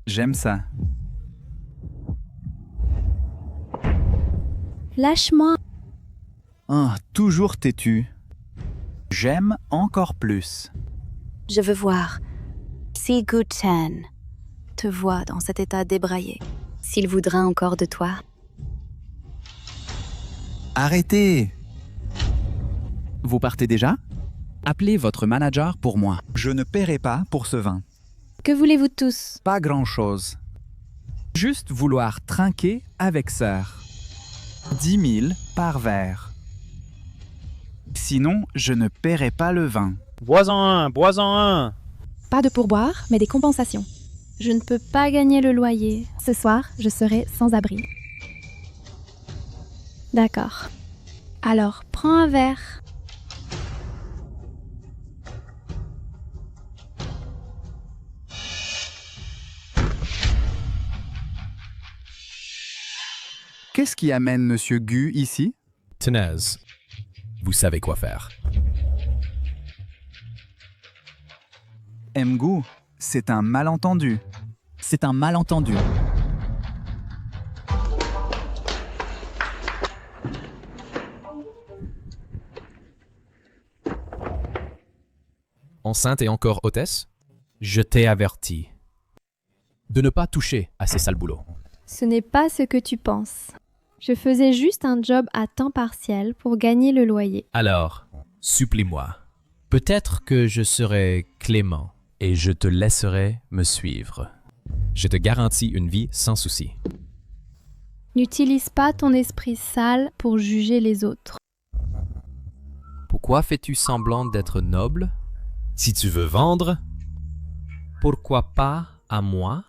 J'aime ça. Lâche-moi. Ah, toujours têtu. J'aime encore plus. Je veux voir si Gu Tian te voit dans cet état débraillé. S'il voudra encore de toi. Arrêtez! Vous partez déjà? Appelez votre manager pour moi. Je ne paierai pas pour ce vin. Que voulez-vous tous? Pas grand-chose. Juste vouloir trinquer avec sœur. 10 000 par verre. Sinon, je ne paierai pas le vin. Bois-en un, bois-en un. Pas de pourboire, mais des compensations. Je ne peux pas gagner le loyer. Ce soir, je serai sans abri. D'accord. Alors, prends un verre. Qu'est-ce qui amène Monsieur Gu ici? Tenez, vous savez quoi faire. Mgu, c'est un malentendu. C'est un malentendu. Enceinte et encore hôtesse? Je t'ai averti de ne pas toucher à ces sales boulots. Ce n'est pas ce que tu penses. Je faisais juste un job à temps partiel pour gagner le loyer. Alors, supplie-moi. Peut-être que je serai clément et je te laisserai me suivre. Je te garantis une vie sans souci. N'utilise pas ton esprit sale pour juger les autres. Pourquoi fais-tu semblant d'être noble? Si tu veux vendre, pourquoi pas à moi?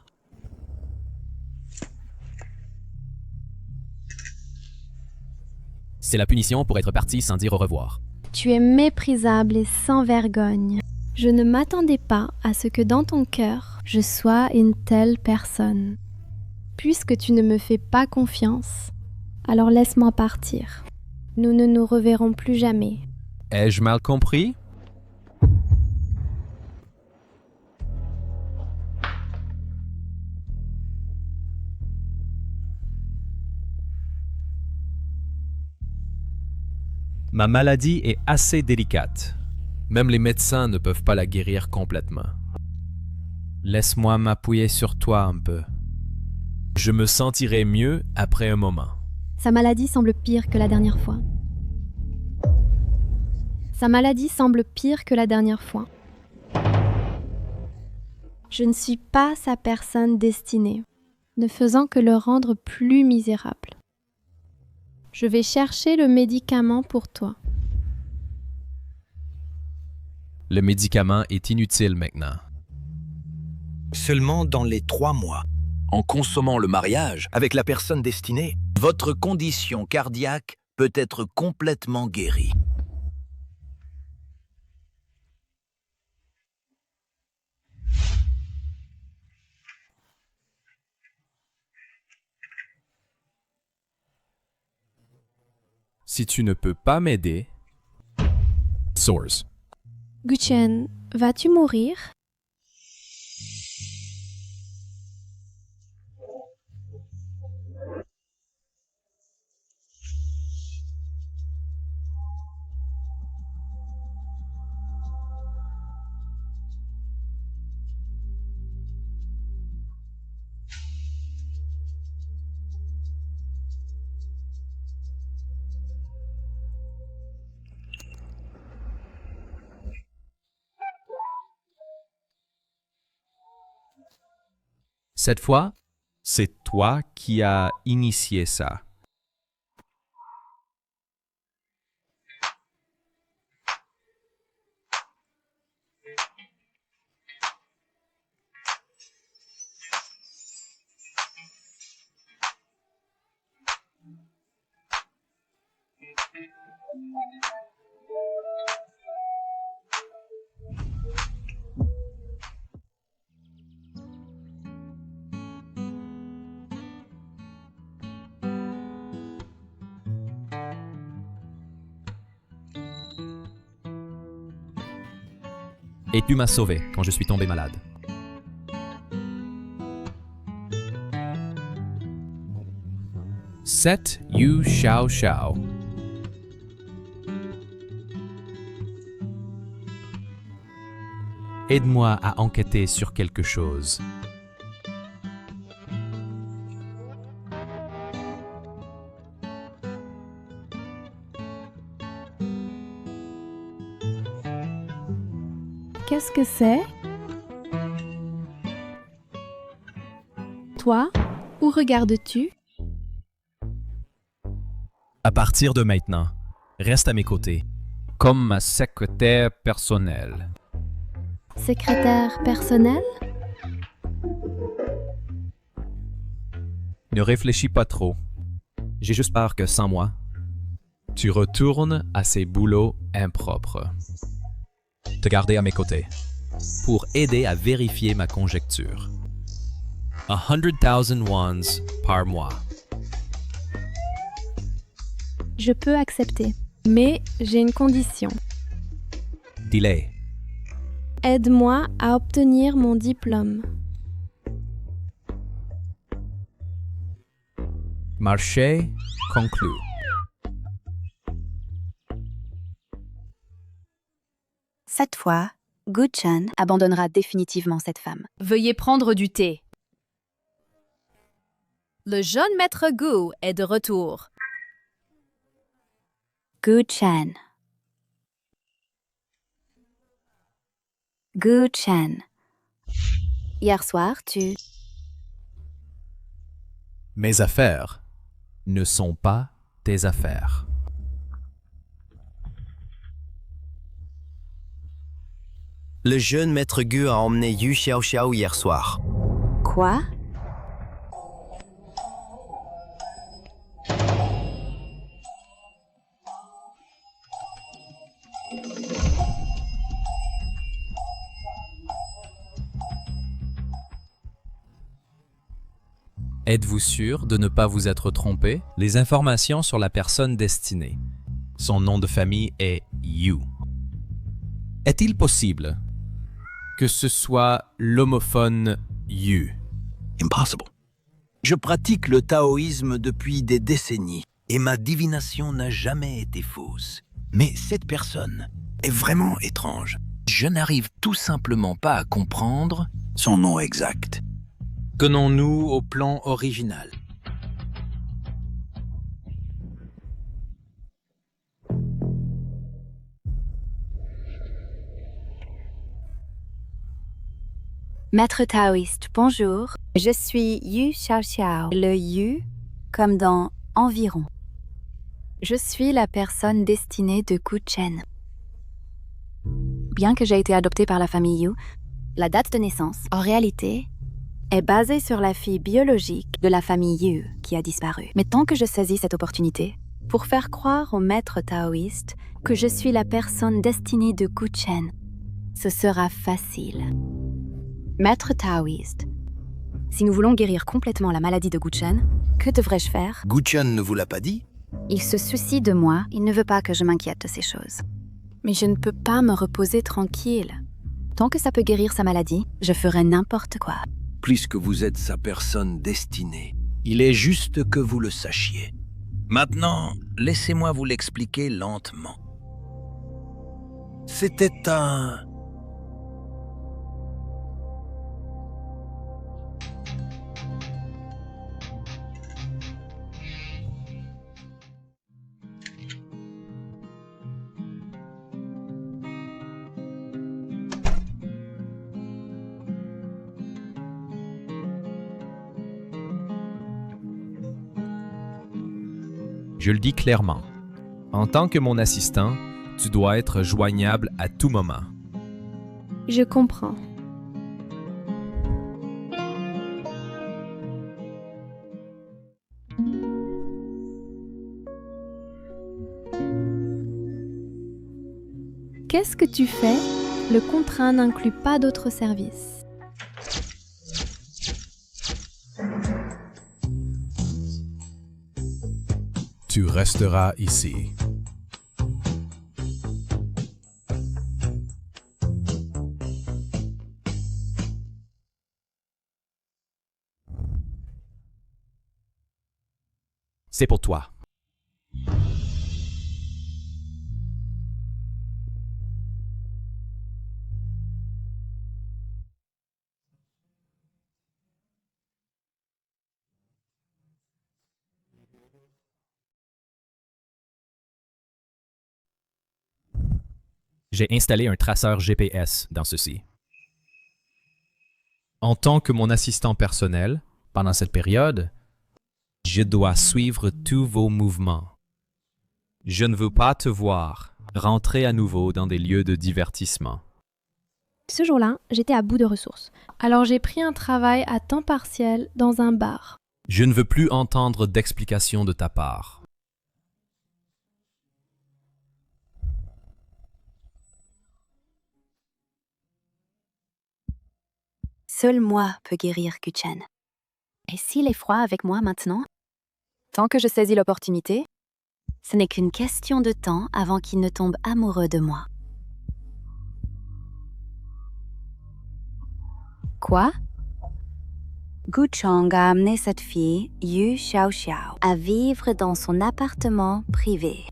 C'est la punition pour être parti sans dire au revoir. Tu es méprisable et sans vergogne. Je ne m'attendais pas à ce que dans ton cœur, je sois une telle personne. Puisque tu ne me fais pas confiance, alors laisse-moi partir. Nous ne nous reverrons plus jamais. Ai-je mal compris? Ma maladie est assez délicate. Même les médecins ne peuvent pas la guérir complètement. Laisse-moi m'appuyer sur toi un peu. Je me sentirai mieux après un moment. Sa maladie semble pire que la dernière fois. Sa maladie semble pire que la dernière fois. Je ne suis pas sa personne destinée, ne faisant que le rendre plus misérable. Je vais chercher le médicament pour toi. Le médicament est inutile maintenant. Seulement dans les 3 mois, en consommant le mariage avec la personne destinée, votre condition cardiaque peut être complètement guérie. Si tu ne peux pas m'aider... Source. Guchen, vas-tu mourir? Cette fois, c'est toi qui as initié ça. Et tu m'as sauvé quand je suis tombé malade. Set Yu Xiao Xiao. Aide-moi à enquêter sur quelque chose. Qu'est-ce que c'est? Toi, où regardes-tu? À partir de maintenant, reste à mes côtés, comme ma secrétaire personnelle. Secrétaire personnel? Ne réfléchis pas trop. J'ai juste peur que sans moi, tu retournes à ces boulots impropres. Te garder à mes côtés, pour aider à vérifier ma conjecture. 100,000 wons par mois. Je peux accepter, mais j'ai une condition. Delay. Aide-moi à obtenir mon diplôme. Marché conclu. Cette fois, Guchen abandonnera définitivement cette femme. Veuillez prendre du thé. Le jeune maître Gu est de retour. Guchen. Guchen. Hier soir, tu... Mes affaires ne sont pas tes affaires. Le jeune maître Gu a emmené Yu Xiao Xiao hier soir. Quoi? Êtes-vous sûr de ne pas vous être trompé? Les informations sur la personne destinée. Son nom de famille est Yu. Est-il possible que ce soit l'homophone Yu? Impossible. Je pratique le taoïsme depuis des décennies et ma divination n'a jamais été fausse. Mais cette personne est vraiment étrange. Je n'arrive tout simplement pas à comprendre son nom exact. Tenons-nous au plan original. Maître taoïste, bonjour. Je suis Yu Xiao Xiao. Le Yu, comme dans environ. Je suis la personne destinée de Guchen. Bien que j'ai été adoptée par la famille Yu, la date de naissance, en réalité, est basée sur la fille biologique de la famille Yu qui a disparu. Mais tant que je saisis cette opportunité pour faire croire au maître taoïste que je suis la personne destinée de Guchen, ce sera facile. Maître taoïste, si nous voulons guérir complètement la maladie de Guchen, que devrais-je faire? Guchen ne vous l'a pas dit? Il se soucie de moi, il ne veut pas que je m'inquiète de ces choses. Mais je ne peux pas me reposer tranquille. Tant que ça peut guérir sa maladie, je ferai n'importe quoi. Puisque vous êtes sa personne destinée, il est juste que vous le sachiez. Maintenant, laissez-moi vous l'expliquer lentement. C'était un... Je le dis clairement. En tant que mon assistant, tu dois être joignable à tout moment. Je comprends. Qu'est-ce que tu fais? Le contrat n'inclut pas d'autres services. Tu resteras ici. C'est pour toi. J'ai installé un traceur GPS dans ceci. En tant que mon assistant personnel, pendant cette période, je dois suivre tous vos mouvements. Je ne veux pas te voir rentrer à nouveau dans des lieux de divertissement. Ce jour-là, j'étais à bout de ressources. Alors j'ai pris un travail à temps partiel dans un bar. Je ne veux plus entendre d'explications de ta part. Seul moi peut guérir Gu-chen. Et s'il est froid avec moi maintenant, tant que je saisis l'opportunité, ce n'est qu'une question de temps avant qu'il ne tombe amoureux de moi. Quoi? Gu Chang a amené cette fille, Yu Xiaoxiao, à vivre dans son appartement privé.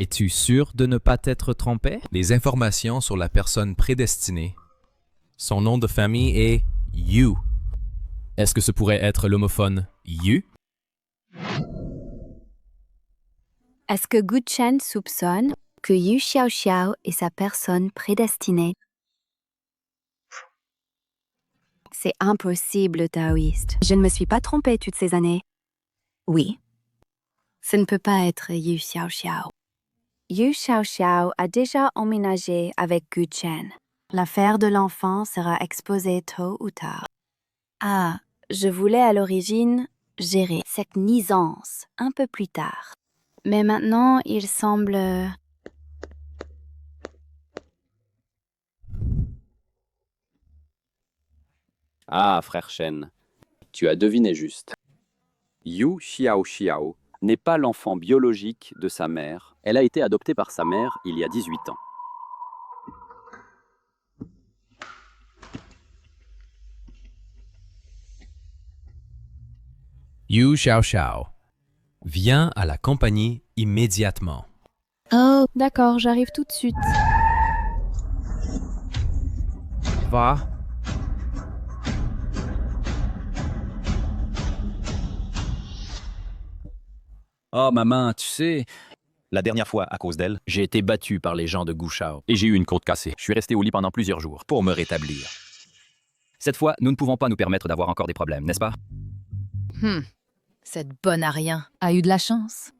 Es-tu sûr de ne pas t'être trompé? Les informations sur la personne prédestinée. Son nom de famille est Yu. Est-ce que ce pourrait être l'homophone Yu? Est-ce que Gu Chen soupçonne que Yu Xiaoxiao est sa personne prédestinée? C'est impossible, taoïste. Je ne me suis pas trompée toutes ces années. Oui. Ce ne peut pas être Yu Xiaoxiao. Yu Xiaoxiao a déjà emménagé avec Gu Chen. L'affaire de l'enfant sera exposée tôt ou tard. Ah, je voulais à l'origine gérer cette nuisance un peu plus tard. Mais maintenant, il semble... Ah, frère Shen, tu as deviné juste. Yu Xiaoxiao n'est pas l'enfant biologique de sa mère. Elle a été adoptée par sa mère il y a 18 ans. Yu Xiaoxiao. Viens à la compagnie immédiatement. Oh, d'accord, j'arrive tout de suite. Va. Oh maman, tu sais, la dernière fois, à cause d'elle, j'ai été battu par les gens de Gushao et j'ai eu une côte cassée. Je suis resté au lit pendant plusieurs jours pour me rétablir. Cette fois, nous ne pouvons pas nous permettre d'avoir encore des problèmes, n'est-ce pas? Cette bonne à rien a eu de la chance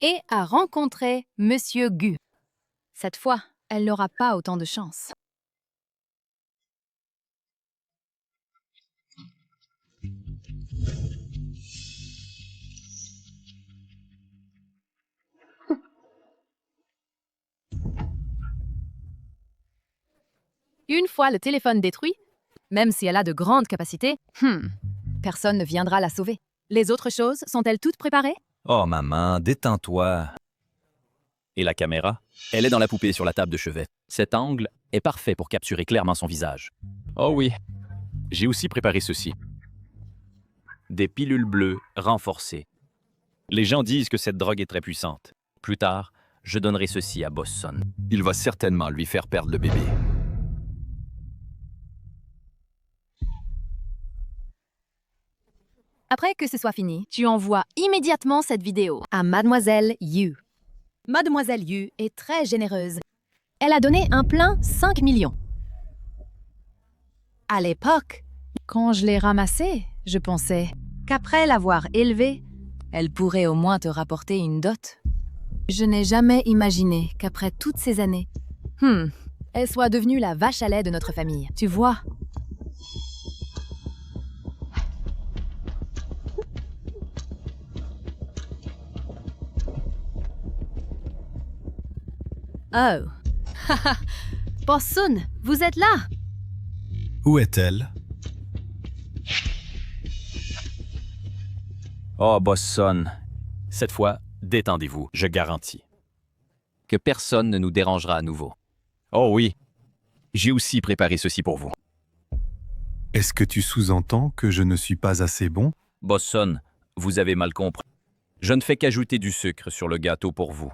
et a rencontré Monsieur Gu. Cette fois, elle n'aura pas autant de chance. Une fois le téléphone détruit, même si elle a de grandes capacités, personne ne viendra la sauver. Les autres choses sont-elles toutes préparées? Oh maman, détends-toi. Et la caméra? Elle est dans la poupée sur la table de chevet. Cet angle est parfait pour capturer clairement son visage. Oh oui. J'ai aussi préparé ceci. Des pilules bleues renforcées. Les gens disent que cette drogue est très puissante. Plus tard, je donnerai ceci à Bosson. Il va certainement lui faire perdre le bébé. Après que ce soit fini, tu envoies immédiatement cette vidéo à Mademoiselle Yu. Mademoiselle Yu est très généreuse. Elle a donné un plein 5 millions. À l'époque, quand je l'ai ramassée, je pensais qu'après l'avoir élevée, elle pourrait au moins te rapporter une dot. Je n'ai jamais imaginé qu'après toutes ces années, elle soit devenue la vache à lait de notre famille. Tu vois? Oh. Bosson, vous êtes là? Où est-elle? Oh, Bosson. Cette fois, détendez-vous, je garantis. Que personne ne nous dérangera à nouveau. Oh oui, j'ai aussi préparé ceci pour vous. Est-ce que tu sous-entends que je ne suis pas assez bon? Bosson, vous avez mal compris. Je ne fais qu'ajouter du sucre sur le gâteau pour vous.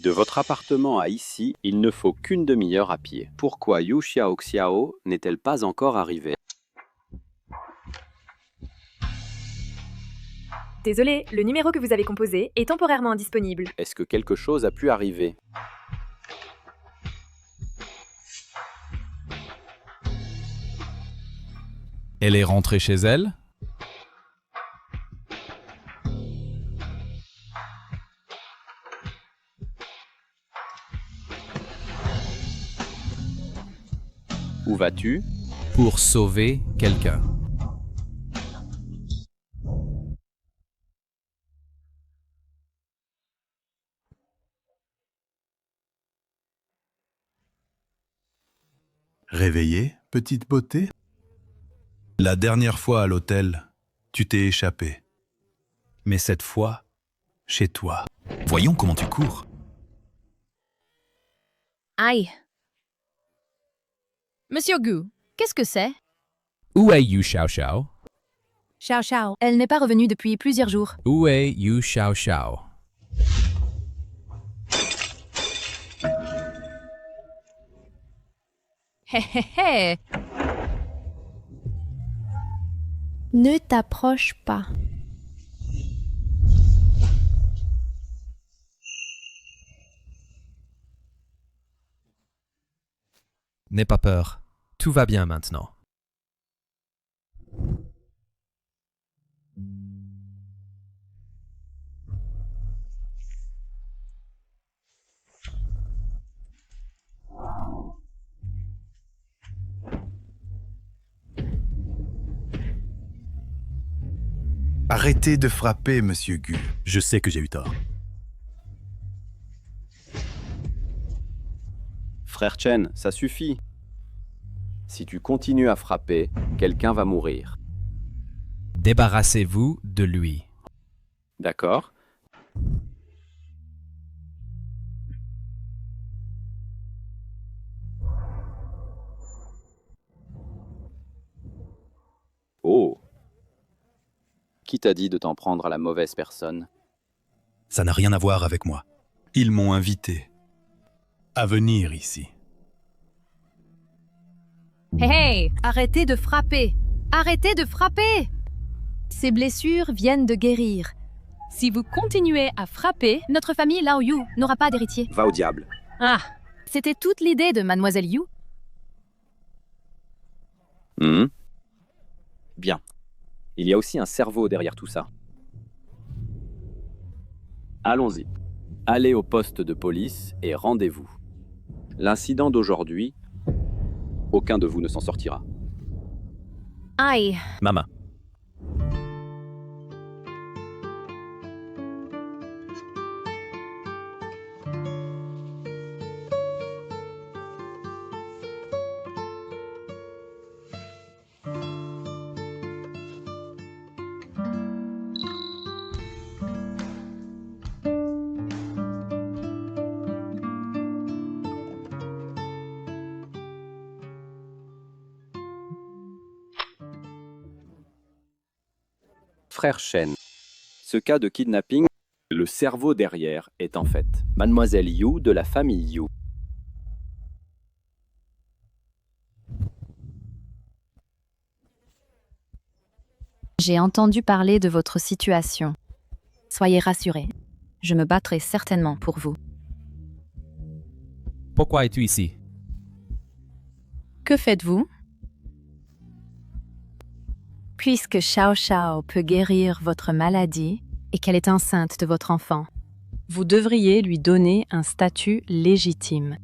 De votre appartement à ici, il ne faut qu'une demi-heure à pied. Pourquoi Yu Xiaoxiao n'est-elle pas encore arrivée? Désolé, le numéro que vous avez composé est temporairement indisponible. Est-ce que quelque chose a pu arriver? Elle est rentrée chez elle? Où vas-tu? Pour sauver quelqu'un. Réveillée, petite beauté? La dernière fois à l'hôtel, tu t'es échappée. Mais cette fois, chez toi. Voyons comment tu cours. Aïe. Monsieur Gu, qu'est-ce que c'est? Où est Yu Xiao Xiao? Xiao Xiao. Elle n'est pas revenue depuis plusieurs jours. Où est Yu Xiao Xiao? Hé hé hé. Ne t'approche pas. N'aie pas peur. Tout va bien maintenant. Arrêtez de frapper, monsieur Gu. Je sais que j'ai eu tort. Frère Chen, ça suffit. Si tu continues à frapper, quelqu'un va mourir. Débarrassez-vous de lui. D'accord? Oh! Qui t'a dit de t'en prendre à la mauvaise personne? Ça n'a rien à voir avec moi. Ils m'ont invité à venir ici. Hé hé, arrêtez de frapper! Arrêtez de frapper! Ces blessures viennent de guérir. Si vous continuez à frapper, notre famille Lao Yu n'aura pas d'héritier. Va au diable. Ah, c'était toute l'idée de Mademoiselle Yu. Bien. Il y a aussi un cerveau derrière tout ça. Allons-y. Allez au poste de police et rendez-vous. L'incident d'aujourd'hui, aucun de vous ne s'en sortira. Aïe. Maman. Frère Chen. Ce cas de kidnapping, le cerveau derrière est en fait Mademoiselle Yu de la famille Yu. J'ai entendu parler de votre situation. Soyez rassurés, je me battrai certainement pour vous. Pourquoi es-tu ici? Que faites-vous? Puisque Xiao Xiao peut guérir votre maladie et qu'elle est enceinte de votre enfant, vous devriez lui donner un statut légitime.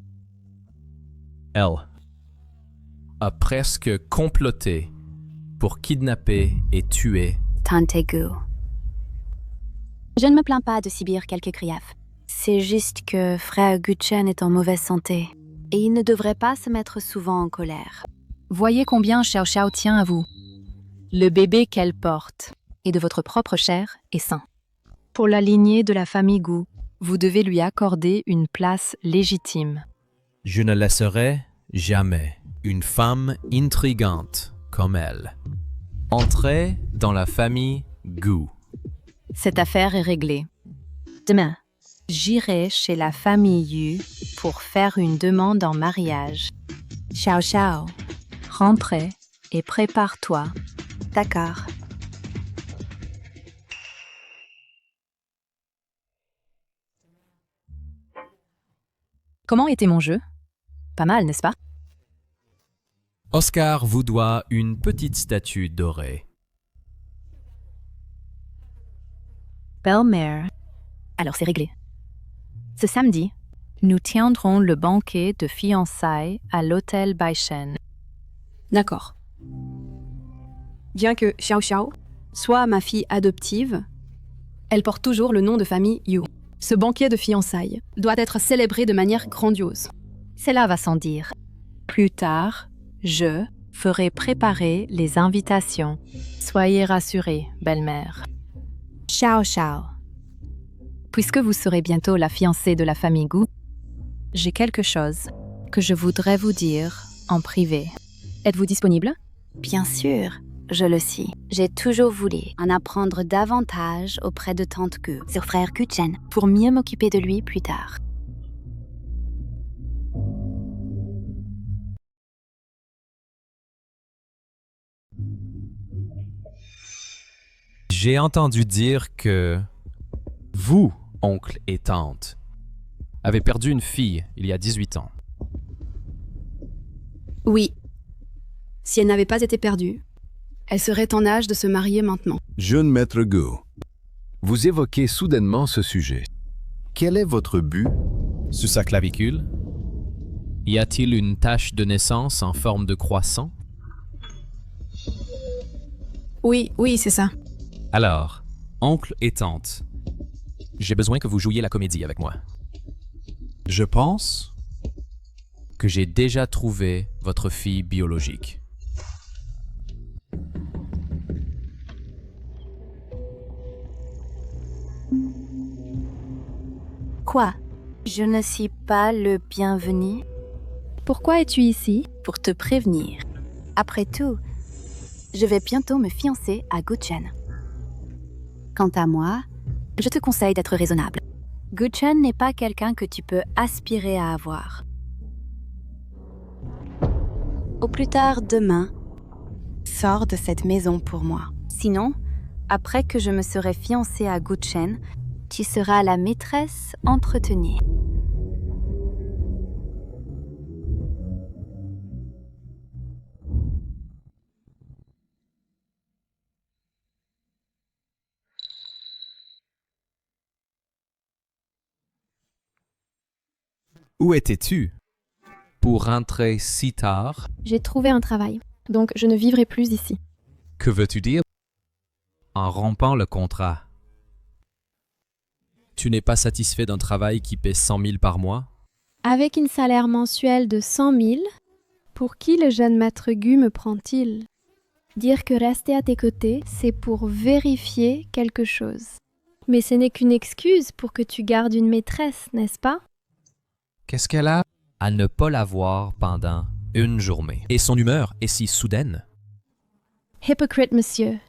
Elle a presque comploté pour kidnapper et tuer. Tante Gu. Je ne me plains pas de subir quelques griefs. C'est juste que frère Guchen est en mauvaise santé et il ne devrait pas se mettre souvent en colère. Voyez combien Xiao Xiao tient à vous. Le bébé qu'elle porte et de votre propre chair est sain. Pour la lignée de la famille Gu, vous devez lui accorder une place légitime. Je ne laisserai jamais une femme intrigante comme elle entrer dans la famille Gu. Cette affaire est réglée. Demain, j'irai chez la famille Yu pour faire une demande en mariage. Xiao Xiao, rentrez et prépare-toi. D'accord. Comment était mon jeu? Pas mal, n'est-ce pas? Oscar vous doit une petite statue dorée. Belle-mère. Alors c'est réglé. Ce samedi, nous tiendrons le banquet de fiançailles à l'hôtel Baishen. D'accord. Bien que Xiao Xiao soit ma fille adoptive, elle porte toujours le nom de famille Yu. Ce banquet de fiançailles doit être célébré de manière grandiose. Cela va sans dire. Plus tard, je ferai préparer les invitations. Soyez rassurés, belle-mère. Xiao Xiao. Puisque vous serez bientôt la fiancée de la famille Gu, j'ai quelque chose que je voudrais vous dire en privé. Êtes-vous disponible? Bien sûr, je le suis. J'ai toujours voulu en apprendre davantage auprès de tante Gu sur frère Guchen pour mieux m'occuper de lui plus tard. J'ai entendu dire que vous, oncle et tante, avez perdu une fille il y a 18 ans. Oui. Si elle n'avait pas été perdue, elle serait en âge de se marier maintenant. Jeune maître Gu, vous évoquez soudainement ce sujet. Quel est votre but? Sur sa clavicule, y a-t-il une tache de naissance en forme de croissant? Oui, c'est ça. Alors, oncle et tante, j'ai besoin que vous jouiez la comédie avec moi. Je pense que j'ai déjà trouvé votre fille biologique. Quoi? Je ne suis pas le bienvenu? Pourquoi es-tu ici? Pour te prévenir. Après tout, je vais bientôt me fiancer à Guchen. Quant à moi, je te conseille d'être raisonnable. Guchen n'est pas quelqu'un que tu peux aspirer à avoir. Au plus tard demain, sors de cette maison pour moi. Sinon, après que je me serai fiancée à Guchen, tu seras la maîtresse entretenue. Où étais-tu pour rentrer si tard? J'ai trouvé un travail, donc je ne vivrai plus ici. Que veux-tu dire? En rompant le contrat. Tu n'es pas satisfait d'un travail qui paie 100 000 par mois? Avec un salaire mensuel de 100 000, pour qui le jeune maître Gu me prend-il? Dire que rester à tes côtés, c'est pour vérifier quelque chose. Mais ce n'est qu'une excuse pour que tu gardes une maîtresse, n'est-ce pas? Qu'est-ce qu'elle a? À ne pas la voir pendant une journée. Et son humeur est si soudaine. Hypocrite, monsieur.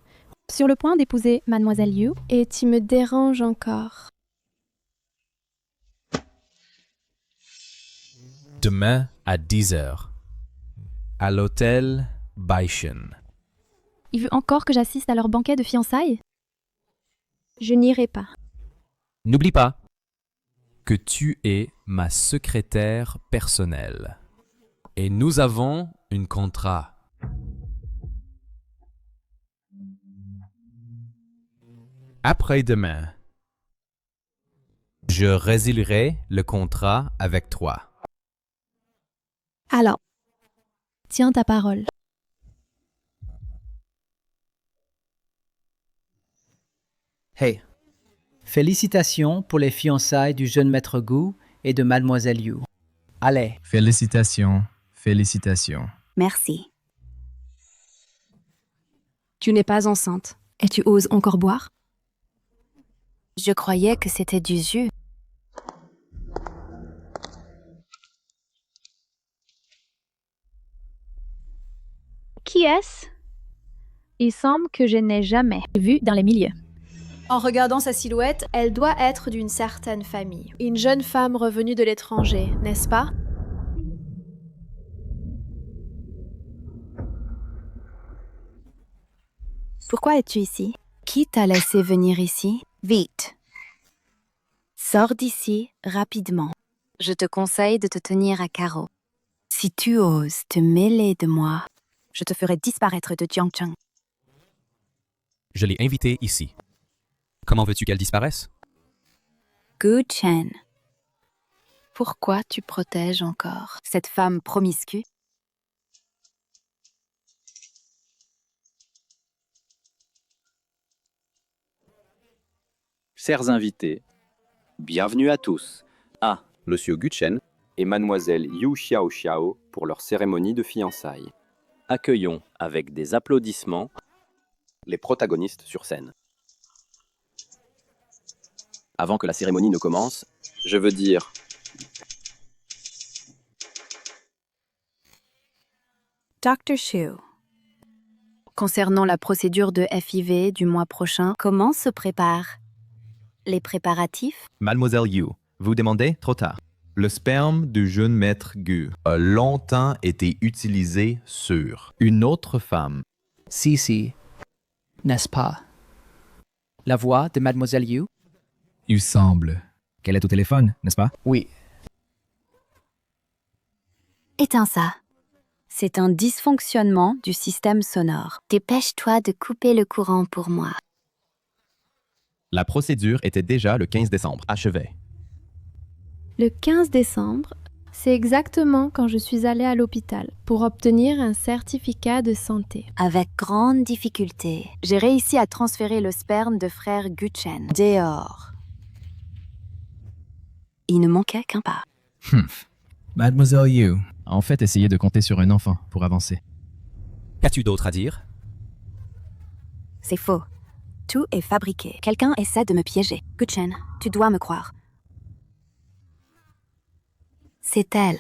Sur le point d'épouser Mademoiselle Yu, et tu me déranges encore. Demain à 10h. À l'hôtel Baishin. Il veut encore que j'assiste à leur banquet de fiançailles? Je n'irai pas. N'oublie pas que tu es ma secrétaire personnelle. Et nous avons un contrat. Après-demain, je résilierai le contrat avec toi. Alors, tiens ta parole. Hey, félicitations pour les fiançailles du jeune maître Gu et de Mademoiselle Yu. Allez. Félicitations, félicitations. Merci. Tu n'es pas enceinte et tu oses encore boire? Je croyais que c'était du jus. Qui est-ce? Il semble que je n'ai jamais vu dans les milieux. En regardant sa silhouette, Elle doit être d'une certaine famille. Une jeune femme revenue de l'étranger, n'est-ce pas? Pourquoi es-tu ici? Qui t'a laissé venir ici? Vite. Sors d'ici rapidement. Je te conseille de te tenir à carreau. Si tu oses te mêler de moi, je te ferai disparaître de Jiangcheng. Je l'ai invitée ici. Comment veux-tu qu'elle disparaisse? Gu Chen. Pourquoi tu protèges encore cette femme promiscue? Chers invités, bienvenue à tous à Monsieur Gu Chen et Mademoiselle Yu Xiaoxiao pour leur cérémonie de fiançailles. Accueillons avec des applaudissements les protagonistes sur scène. Avant que la cérémonie ne commence, je veux dire Dr. Xu. Concernant la procédure de FIV du mois prochain, comment se préparent les préparatifs? Mademoiselle Yu, vous demandez trop tard. Le sperme du jeune maître Gu a longtemps été utilisé sur une autre femme. Si, n'est-ce pas? La voix de Mademoiselle Yu? Il semble qu'elle est au téléphone, n'est-ce pas? Oui. Éteins ça. C'est un dysfonctionnement du système sonore. Dépêche-toi de couper le courant pour moi. La procédure était déjà le 15 décembre, achevée. Le 15 décembre, c'est exactement quand je suis allée à l'hôpital pour obtenir un certificat de santé. Avec grande difficulté, j'ai réussi à transférer le sperme de frère Gu Chen dehors. Il ne manquait qu'un pas. Mademoiselle Yu a en fait essayé de compter sur un enfant pour avancer. Qu'as-tu d'autre à dire? C'est faux. Tout est fabriqué. Quelqu'un essaie de me piéger. Gu Chen, tu dois me croire. C'est elle.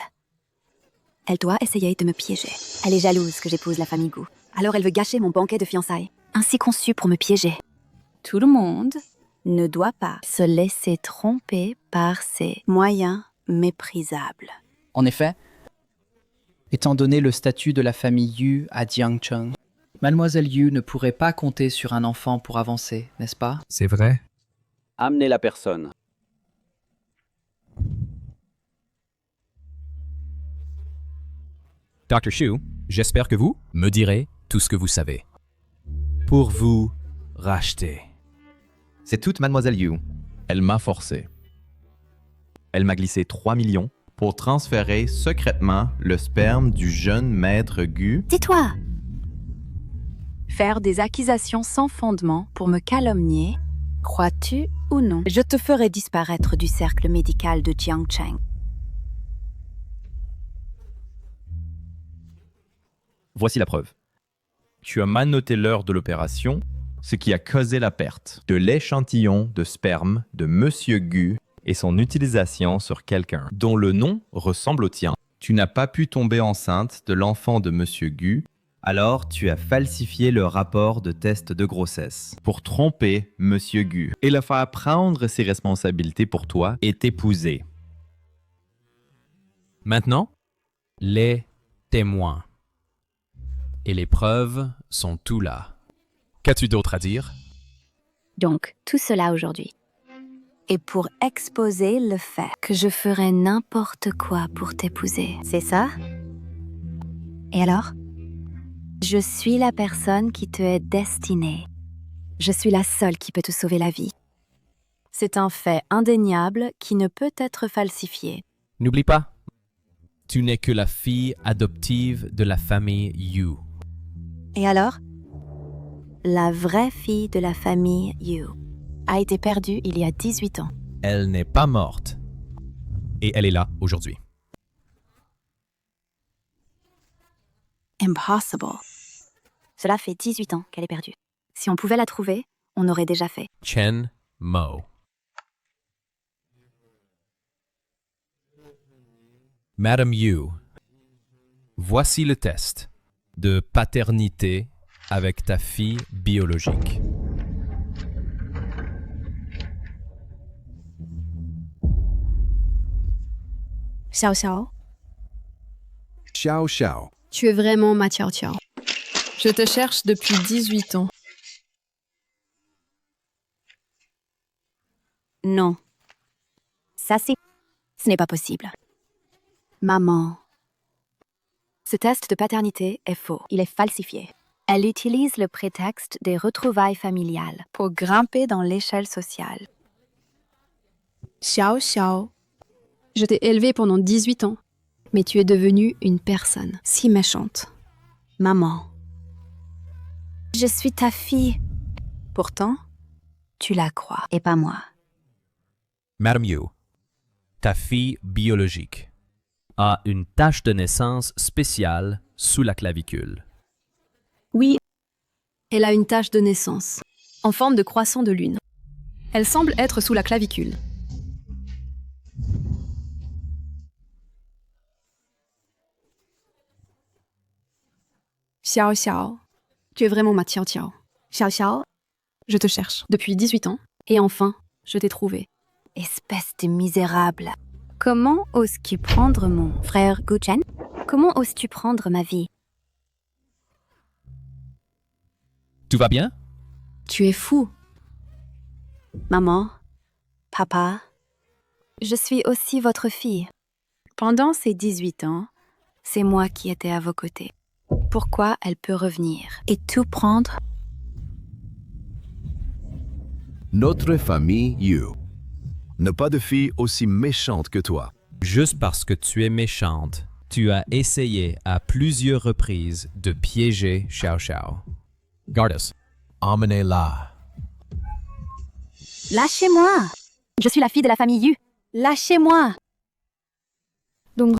Elle doit essayer de me piéger. Elle est jalouse que j'épouse la famille Gu. Alors elle veut gâcher mon banquet de fiançailles. Ainsi conçu pour me piéger. Tout le monde ne doit pas se laisser tromper par ces moyens méprisables. En effet, étant donné le statut de la famille Yu à Jiangcheng, Mademoiselle Yu ne pourrait pas compter sur un enfant pour avancer, n'est-ce pas? C'est vrai. amenez la personne. Dr. Xu, j'espère que vous me direz tout ce que vous savez. Pour vous racheter. C'est toute Mademoiselle Yu. Elle m'a forcé. Elle m'a glissé 3 millions pour transférer secrètement le sperme du jeune maître Gu. Tais-toi! faire des accusations sans fondement pour me calomnier, crois-tu ou non? Je te ferai disparaître du cercle médical de Jiangcheng. Voici la preuve. Tu as mal noté l'heure de l'opération, ce qui a causé la perte de l'échantillon de sperme de Monsieur Gu et son utilisation sur quelqu'un dont le nom ressemble au tien. Tu n'as pas pu tomber enceinte de l'enfant de Monsieur Gu, alors tu as falsifié le rapport de test de grossesse pour tromper Monsieur Gu et le faire prendre ses responsabilités pour toi et t'épouser. Maintenant, les témoins. Et les preuves sont tout là. Qu'as-tu d'autre à dire? Donc, tout cela aujourd'hui. Et pour exposer le fait que je ferai n'importe quoi pour t'épouser, c'est ça? Et alors? Je suis la personne qui te est destinée. Je suis la seule qui peut te sauver la vie. C'est un fait indéniable qui ne peut être falsifié. N'oublie pas, tu n'es que la fille adoptive de la famille Yu. Et alors? La vraie fille de la famille Yu a été perdue il y a 18 ans. Elle n'est pas morte. Et elle est là aujourd'hui. Impossible. Cela fait 18 ans qu'elle est perdue. Si on pouvait la trouver, on aurait déjà fait. Chen Mo. Madame Yu, voici le test de paternité avec ta fille biologique. Xiao Xiao, Xiao Xiao. tu es vraiment ma Xiao Xiao. Je te cherche depuis 18 ans. Non. Ça, ce n'est pas possible. Maman. Ce test de paternité est faux. Il est falsifié. Elle utilise le prétexte des retrouvailles familiales pour grimper dans l'échelle sociale. Xiao Xiao, je t'ai élevée pendant 18 ans, mais tu es devenue une personne si méchante. Maman. Je suis ta fille. Pourtant, tu la crois, et pas moi. Madame Yu, ta fille biologique a une tache de naissance spéciale sous la clavicule. Oui, elle a une tache de naissance, en forme de croissant de lune. Elle semble être sous la clavicule. Xiao Xiao, tu es vraiment ma Xiao Xiao. Xiao Xiao, je te cherche depuis 18 ans, et enfin, je t'ai trouvé. Espèce de misérable. Comment oses-tu prendre mon frère Gu Chen? Comment oses-tu prendre ma vie? Tout va bien? Tu es fou. Maman, papa, je suis aussi votre fille. Pendant ces 18 ans, c'est moi qui étais à vos côtés. Pourquoi elle peut revenir et tout prendre? Notre famille Yu. N'a pas de fille aussi méchante que toi. Juste parce que tu es méchante, tu as essayé à plusieurs reprises de piéger Xiao Xiao. Gardas, emmenez-la. Lâchez-moi! Je suis la fille de la famille Yu. Lâchez-moi! Donc,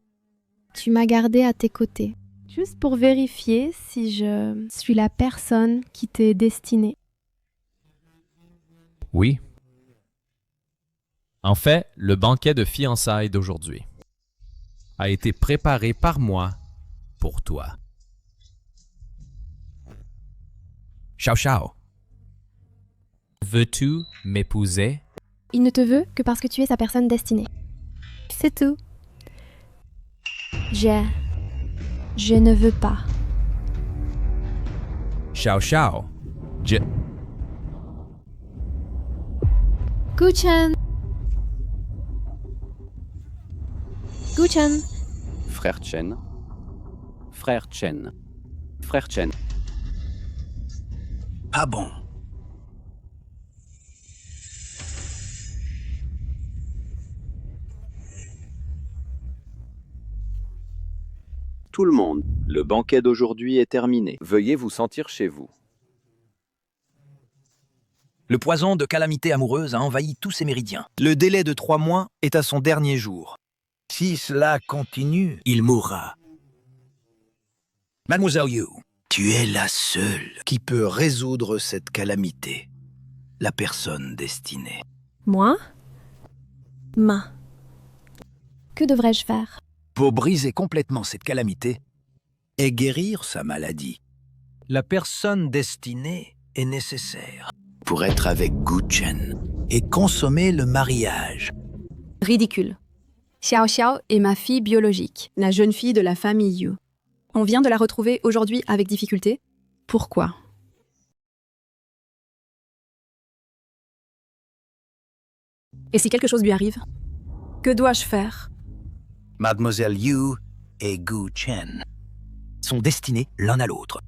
tu m'as gardé à tes côtés, juste pour vérifier si je suis la personne qui t'est destinée. Oui. En fait, le banquet de fiançailles d'aujourd'hui a été préparé par moi pour toi. Xiao Xiao, veux-tu m'épouser? Il ne te veut que parce que tu es sa personne destinée. C'est tout. Je ne veux pas. Xiao Xiao, Gu Chen. Gu Chen. Frère Chen. Frère Chen. Frère Chen. Pas bon. Tout le monde, le banquet d'aujourd'hui est terminé. Veuillez vous sentir chez vous. Le poison de calamité amoureuse a envahi tous ses méridiens. Le délai de 3 mois est à son dernier jour. Si cela continue, il mourra. Mademoiselle Yu, tu es la seule qui peut résoudre cette calamité. La personne destinée. Moi? Que devrais-je faire? Pour briser complètement cette calamité et guérir sa maladie, la personne destinée est nécessaire pour être avec Gu Chen et consommer le mariage. Ridicule. Xiao Xiao est ma fille biologique, la jeune fille de la famille Yu. On vient de la retrouver aujourd'hui avec difficulté. Pourquoi? Et si quelque chose lui arrive? Que dois-je faire? Mademoiselle Yu et Gu Chen sont destinés l'un à l'autre.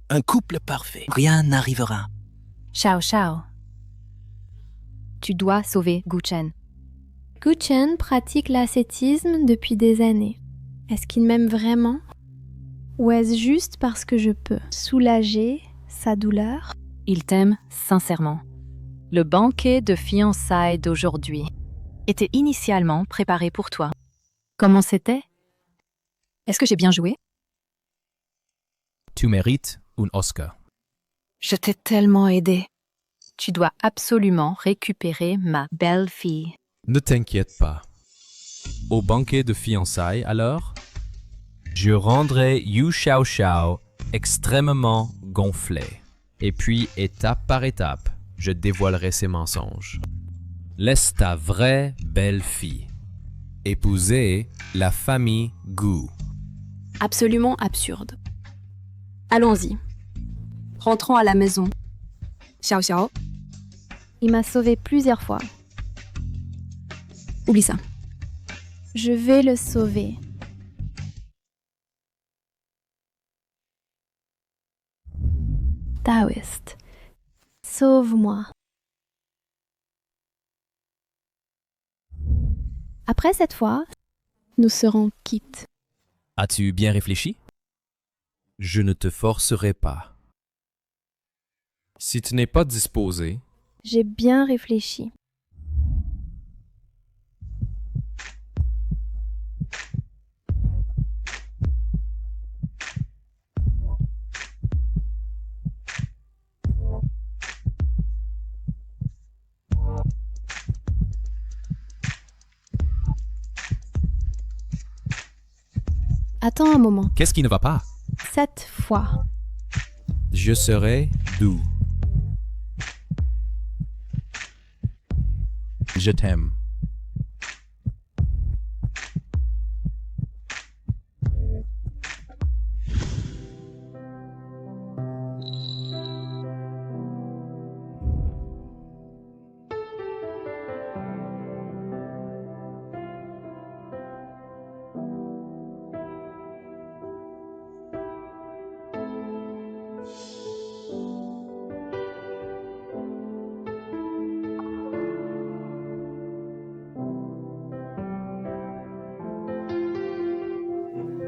Un couple parfait. Rien n'arrivera. Xiao Xiao. Tu dois sauver Gu Chen. Gu Chen pratique l'ascétisme depuis des années. Est-ce qu'il m'aime vraiment? Ou est-ce juste parce que je peux soulager sa douleur? Il t'aime sincèrement. Le banquet de fiançailles d'aujourd'hui était initialement préparé pour toi. Comment c'était? Est-ce que j'ai bien joué? Tu mérites un Oscar. Je t'ai tellement aidé. Tu dois absolument récupérer ma belle-fille. Ne t'inquiète pas. Au banquet de fiançailles, alors, je rendrai Yu Xiao Xiao extrêmement gonflé. Et puis, étape par étape, je dévoilerai ses mensonges. Laisse ta vraie belle-fille épouser la famille Gu. Absolument absurde. Allons-y. Rentrons à la maison. Xiao Xiao. Il m'a sauvée plusieurs fois. Oublie ça. Je vais le sauver. Taoïste, sauve-moi. Après cette fois, nous serons quittes. As-tu bien réfléchi? Je ne te forcerai pas. Si tu n'es pas disposé, J'ai bien réfléchi. Attends un moment. qu'est-ce qui ne va pas? Cette fois, Je serai doux. Je t'aime.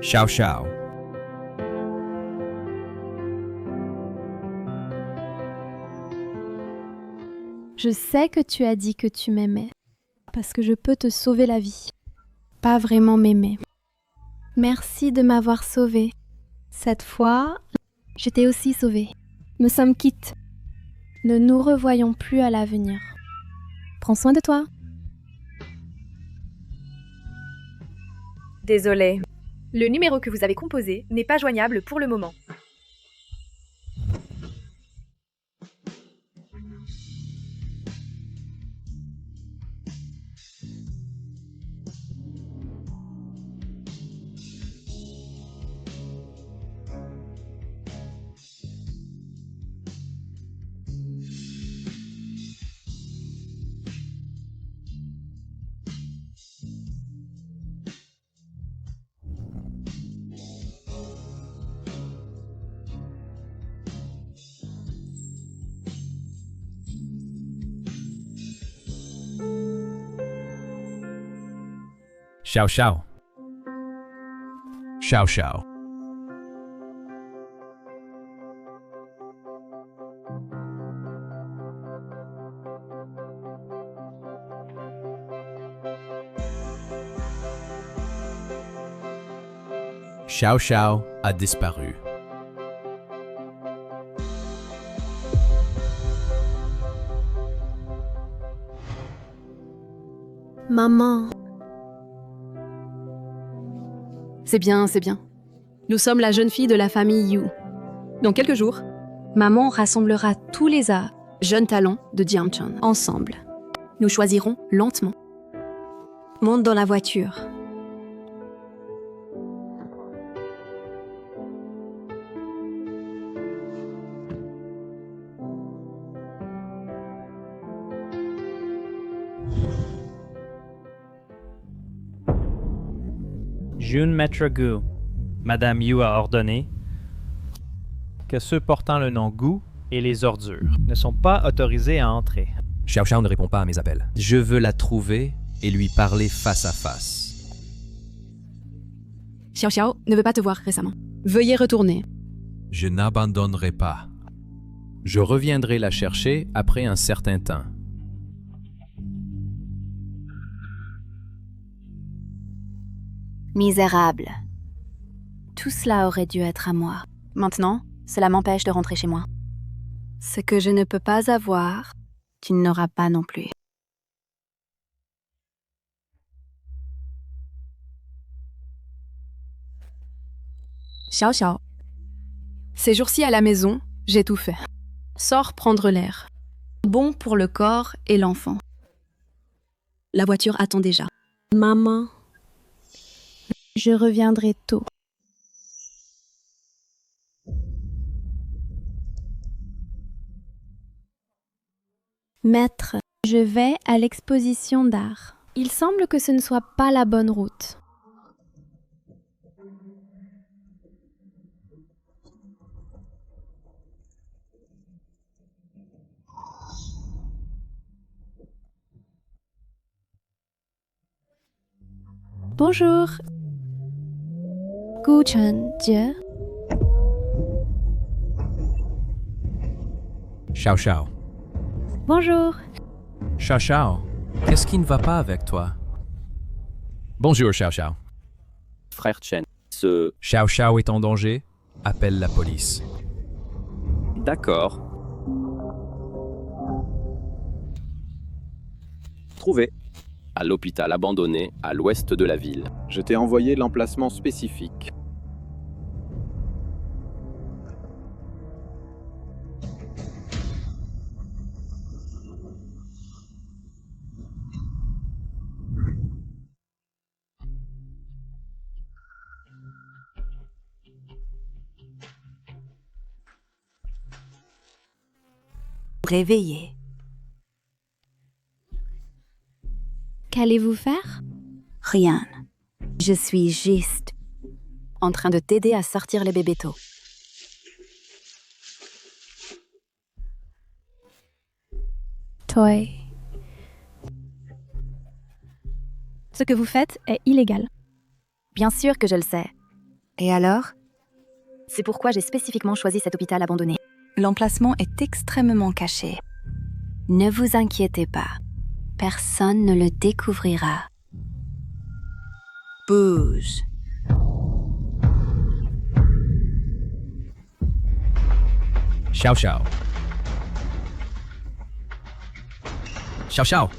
Xiao Xiao. je sais que tu as dit que tu m'aimais, parce que je peux te sauver la vie. Pas vraiment m'aimer. Merci de m'avoir sauvée. Cette fois, je t'ai aussi sauvée. Nous sommes quittes. Ne nous revoyons plus à l'avenir. Prends soin de toi. Désolé. Le numéro que vous avez composé n'est pas joignable pour le moment. Xiao Xiao. Xiao Xiao. Xiao Xiao a disparu. Maman. C'est bien, c'est bien. Nous sommes la jeune fille de la famille Yu. Dans quelques jours, maman rassemblera tous les jeunes talents de Jiangcheng ensemble. Nous choisirons lentement. Monte dans la voiture. June Maître Gu, Madame Yu a ordonné que ceux portant le nom Gu et les ordures ne sont pas autorisés à entrer. Xiao Xiao ne répond pas à mes appels. Je veux la trouver et lui parler face à face. Xiao Xiao ne veut pas te voir récemment. Veuillez retourner. Je n'abandonnerai pas. Je reviendrai la chercher après un certain temps. Misérable. Tout cela aurait dû être à moi. Maintenant, cela m'empêche de rentrer chez moi. Ce que je ne peux pas avoir, tu n'auras pas non plus. Xiao Xiao. Ces jours-ci à la maison, j'ai tout fait. Sors prendre l'air. Bon pour le corps et l'enfant. La voiture attend déjà. Maman. Je reviendrai tôt. Maître, je vais à l'exposition d'art. Il semble que ce ne soit pas la bonne route. Bonjour. Gu Chen Jie. Xiao Xiao. Bonjour. Xiao Xiao, qu'est-ce qui ne va pas avec toi? Bonjour Xiao Xiao. Frère Chen, Xiao Xiao est en danger. Appelle la police. D'accord. Trouvé. À l'hôpital abandonné à l'ouest de la ville. Je t'ai envoyé l'emplacement spécifique. Réveillé. Qu'allez-vous faire? Rien. Je suis juste en train de t'aider à sortir les bébétos. Toy. Ce que vous faites est illégal. Bien sûr que je le sais. Et alors? C'est pourquoi j'ai spécifiquement choisi cet hôpital abandonné. L'emplacement est extrêmement caché. Ne vous inquiétez pas. Personne ne le découvrira. Bouge. Xiao Xiao. Xiao Xiao.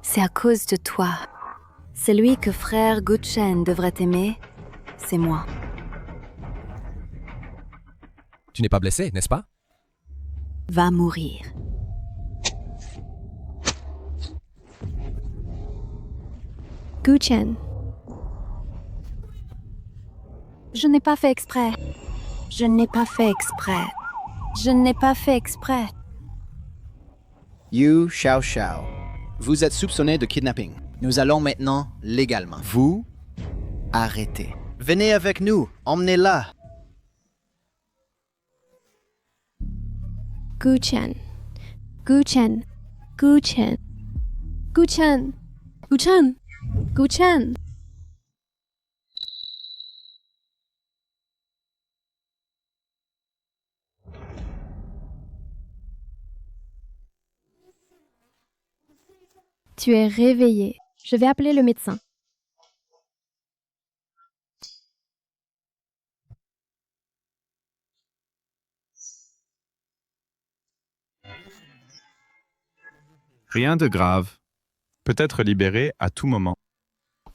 C'est à cause de toi. Celui que frère Gu Chen devrait aimer, c'est moi. Tu n'es pas blessé, n'est-ce pas? Va mourir. Gu Chen. Je n'ai pas fait exprès. Je n'ai pas fait exprès. Je n'ai pas fait exprès. Yu Xiao Xiao, vous êtes soupçonné de kidnapping. Nous allons maintenant légalement vous arrêter. Venez avec nous, emmenez-la. Gu Chen. Gu Chen. Gu Chen. Gu Chen. Gu Chen. Gu Chen. Tu es réveillé. Je vais appeler le médecin. Rien de grave. Peut être libéré à tout moment.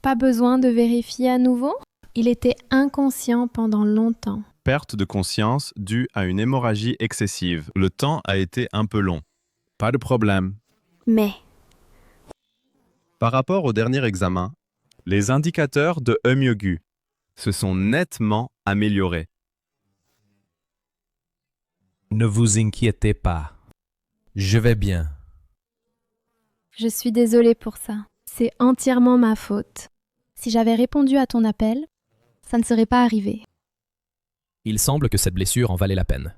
Pas besoin de vérifier à nouveau? Il était inconscient pendant longtemps. Perte de conscience due à une hémorragie excessive. Le temps a été un peu long. Pas de problème. Mais... Par rapport au dernier examen, les indicateurs de Eumyogu se sont nettement améliorés. Ne vous inquiétez pas. Je vais bien. Je suis désolée pour ça. C'est entièrement ma faute. Si j'avais répondu à ton appel, ça ne serait pas arrivé. Il semble que cette blessure en valait la peine.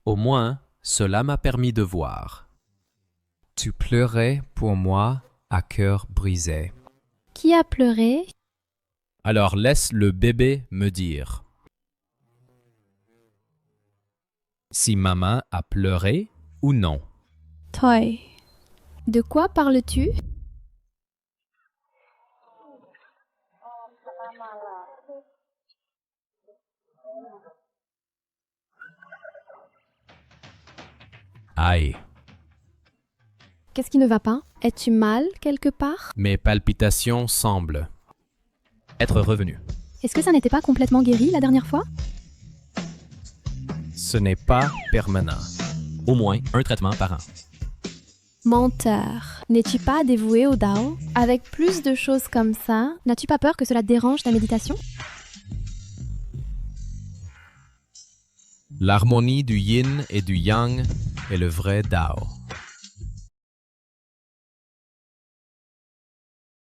Au moins, cela m'a permis de voir. Tu pleurais pour moi à cœur brisé. Qui a pleuré? Alors laisse le bébé me dire. Si maman a pleuré ou non. Toy. De quoi parles-tu? Aïe. Qu'est-ce qui ne va pas? Es-tu mal quelque part? Mes palpitations semblent être revenues. Est-ce que ça n'était pas complètement guéri la dernière fois? Ce n'est pas permanent. Au moins un traitement par an. Menteur. N'es-tu pas dévoué au Dao? Avec plus de choses comme ça, n'as-tu pas peur que cela dérange ta méditation? L'harmonie du yin et du yang est le vrai Dao.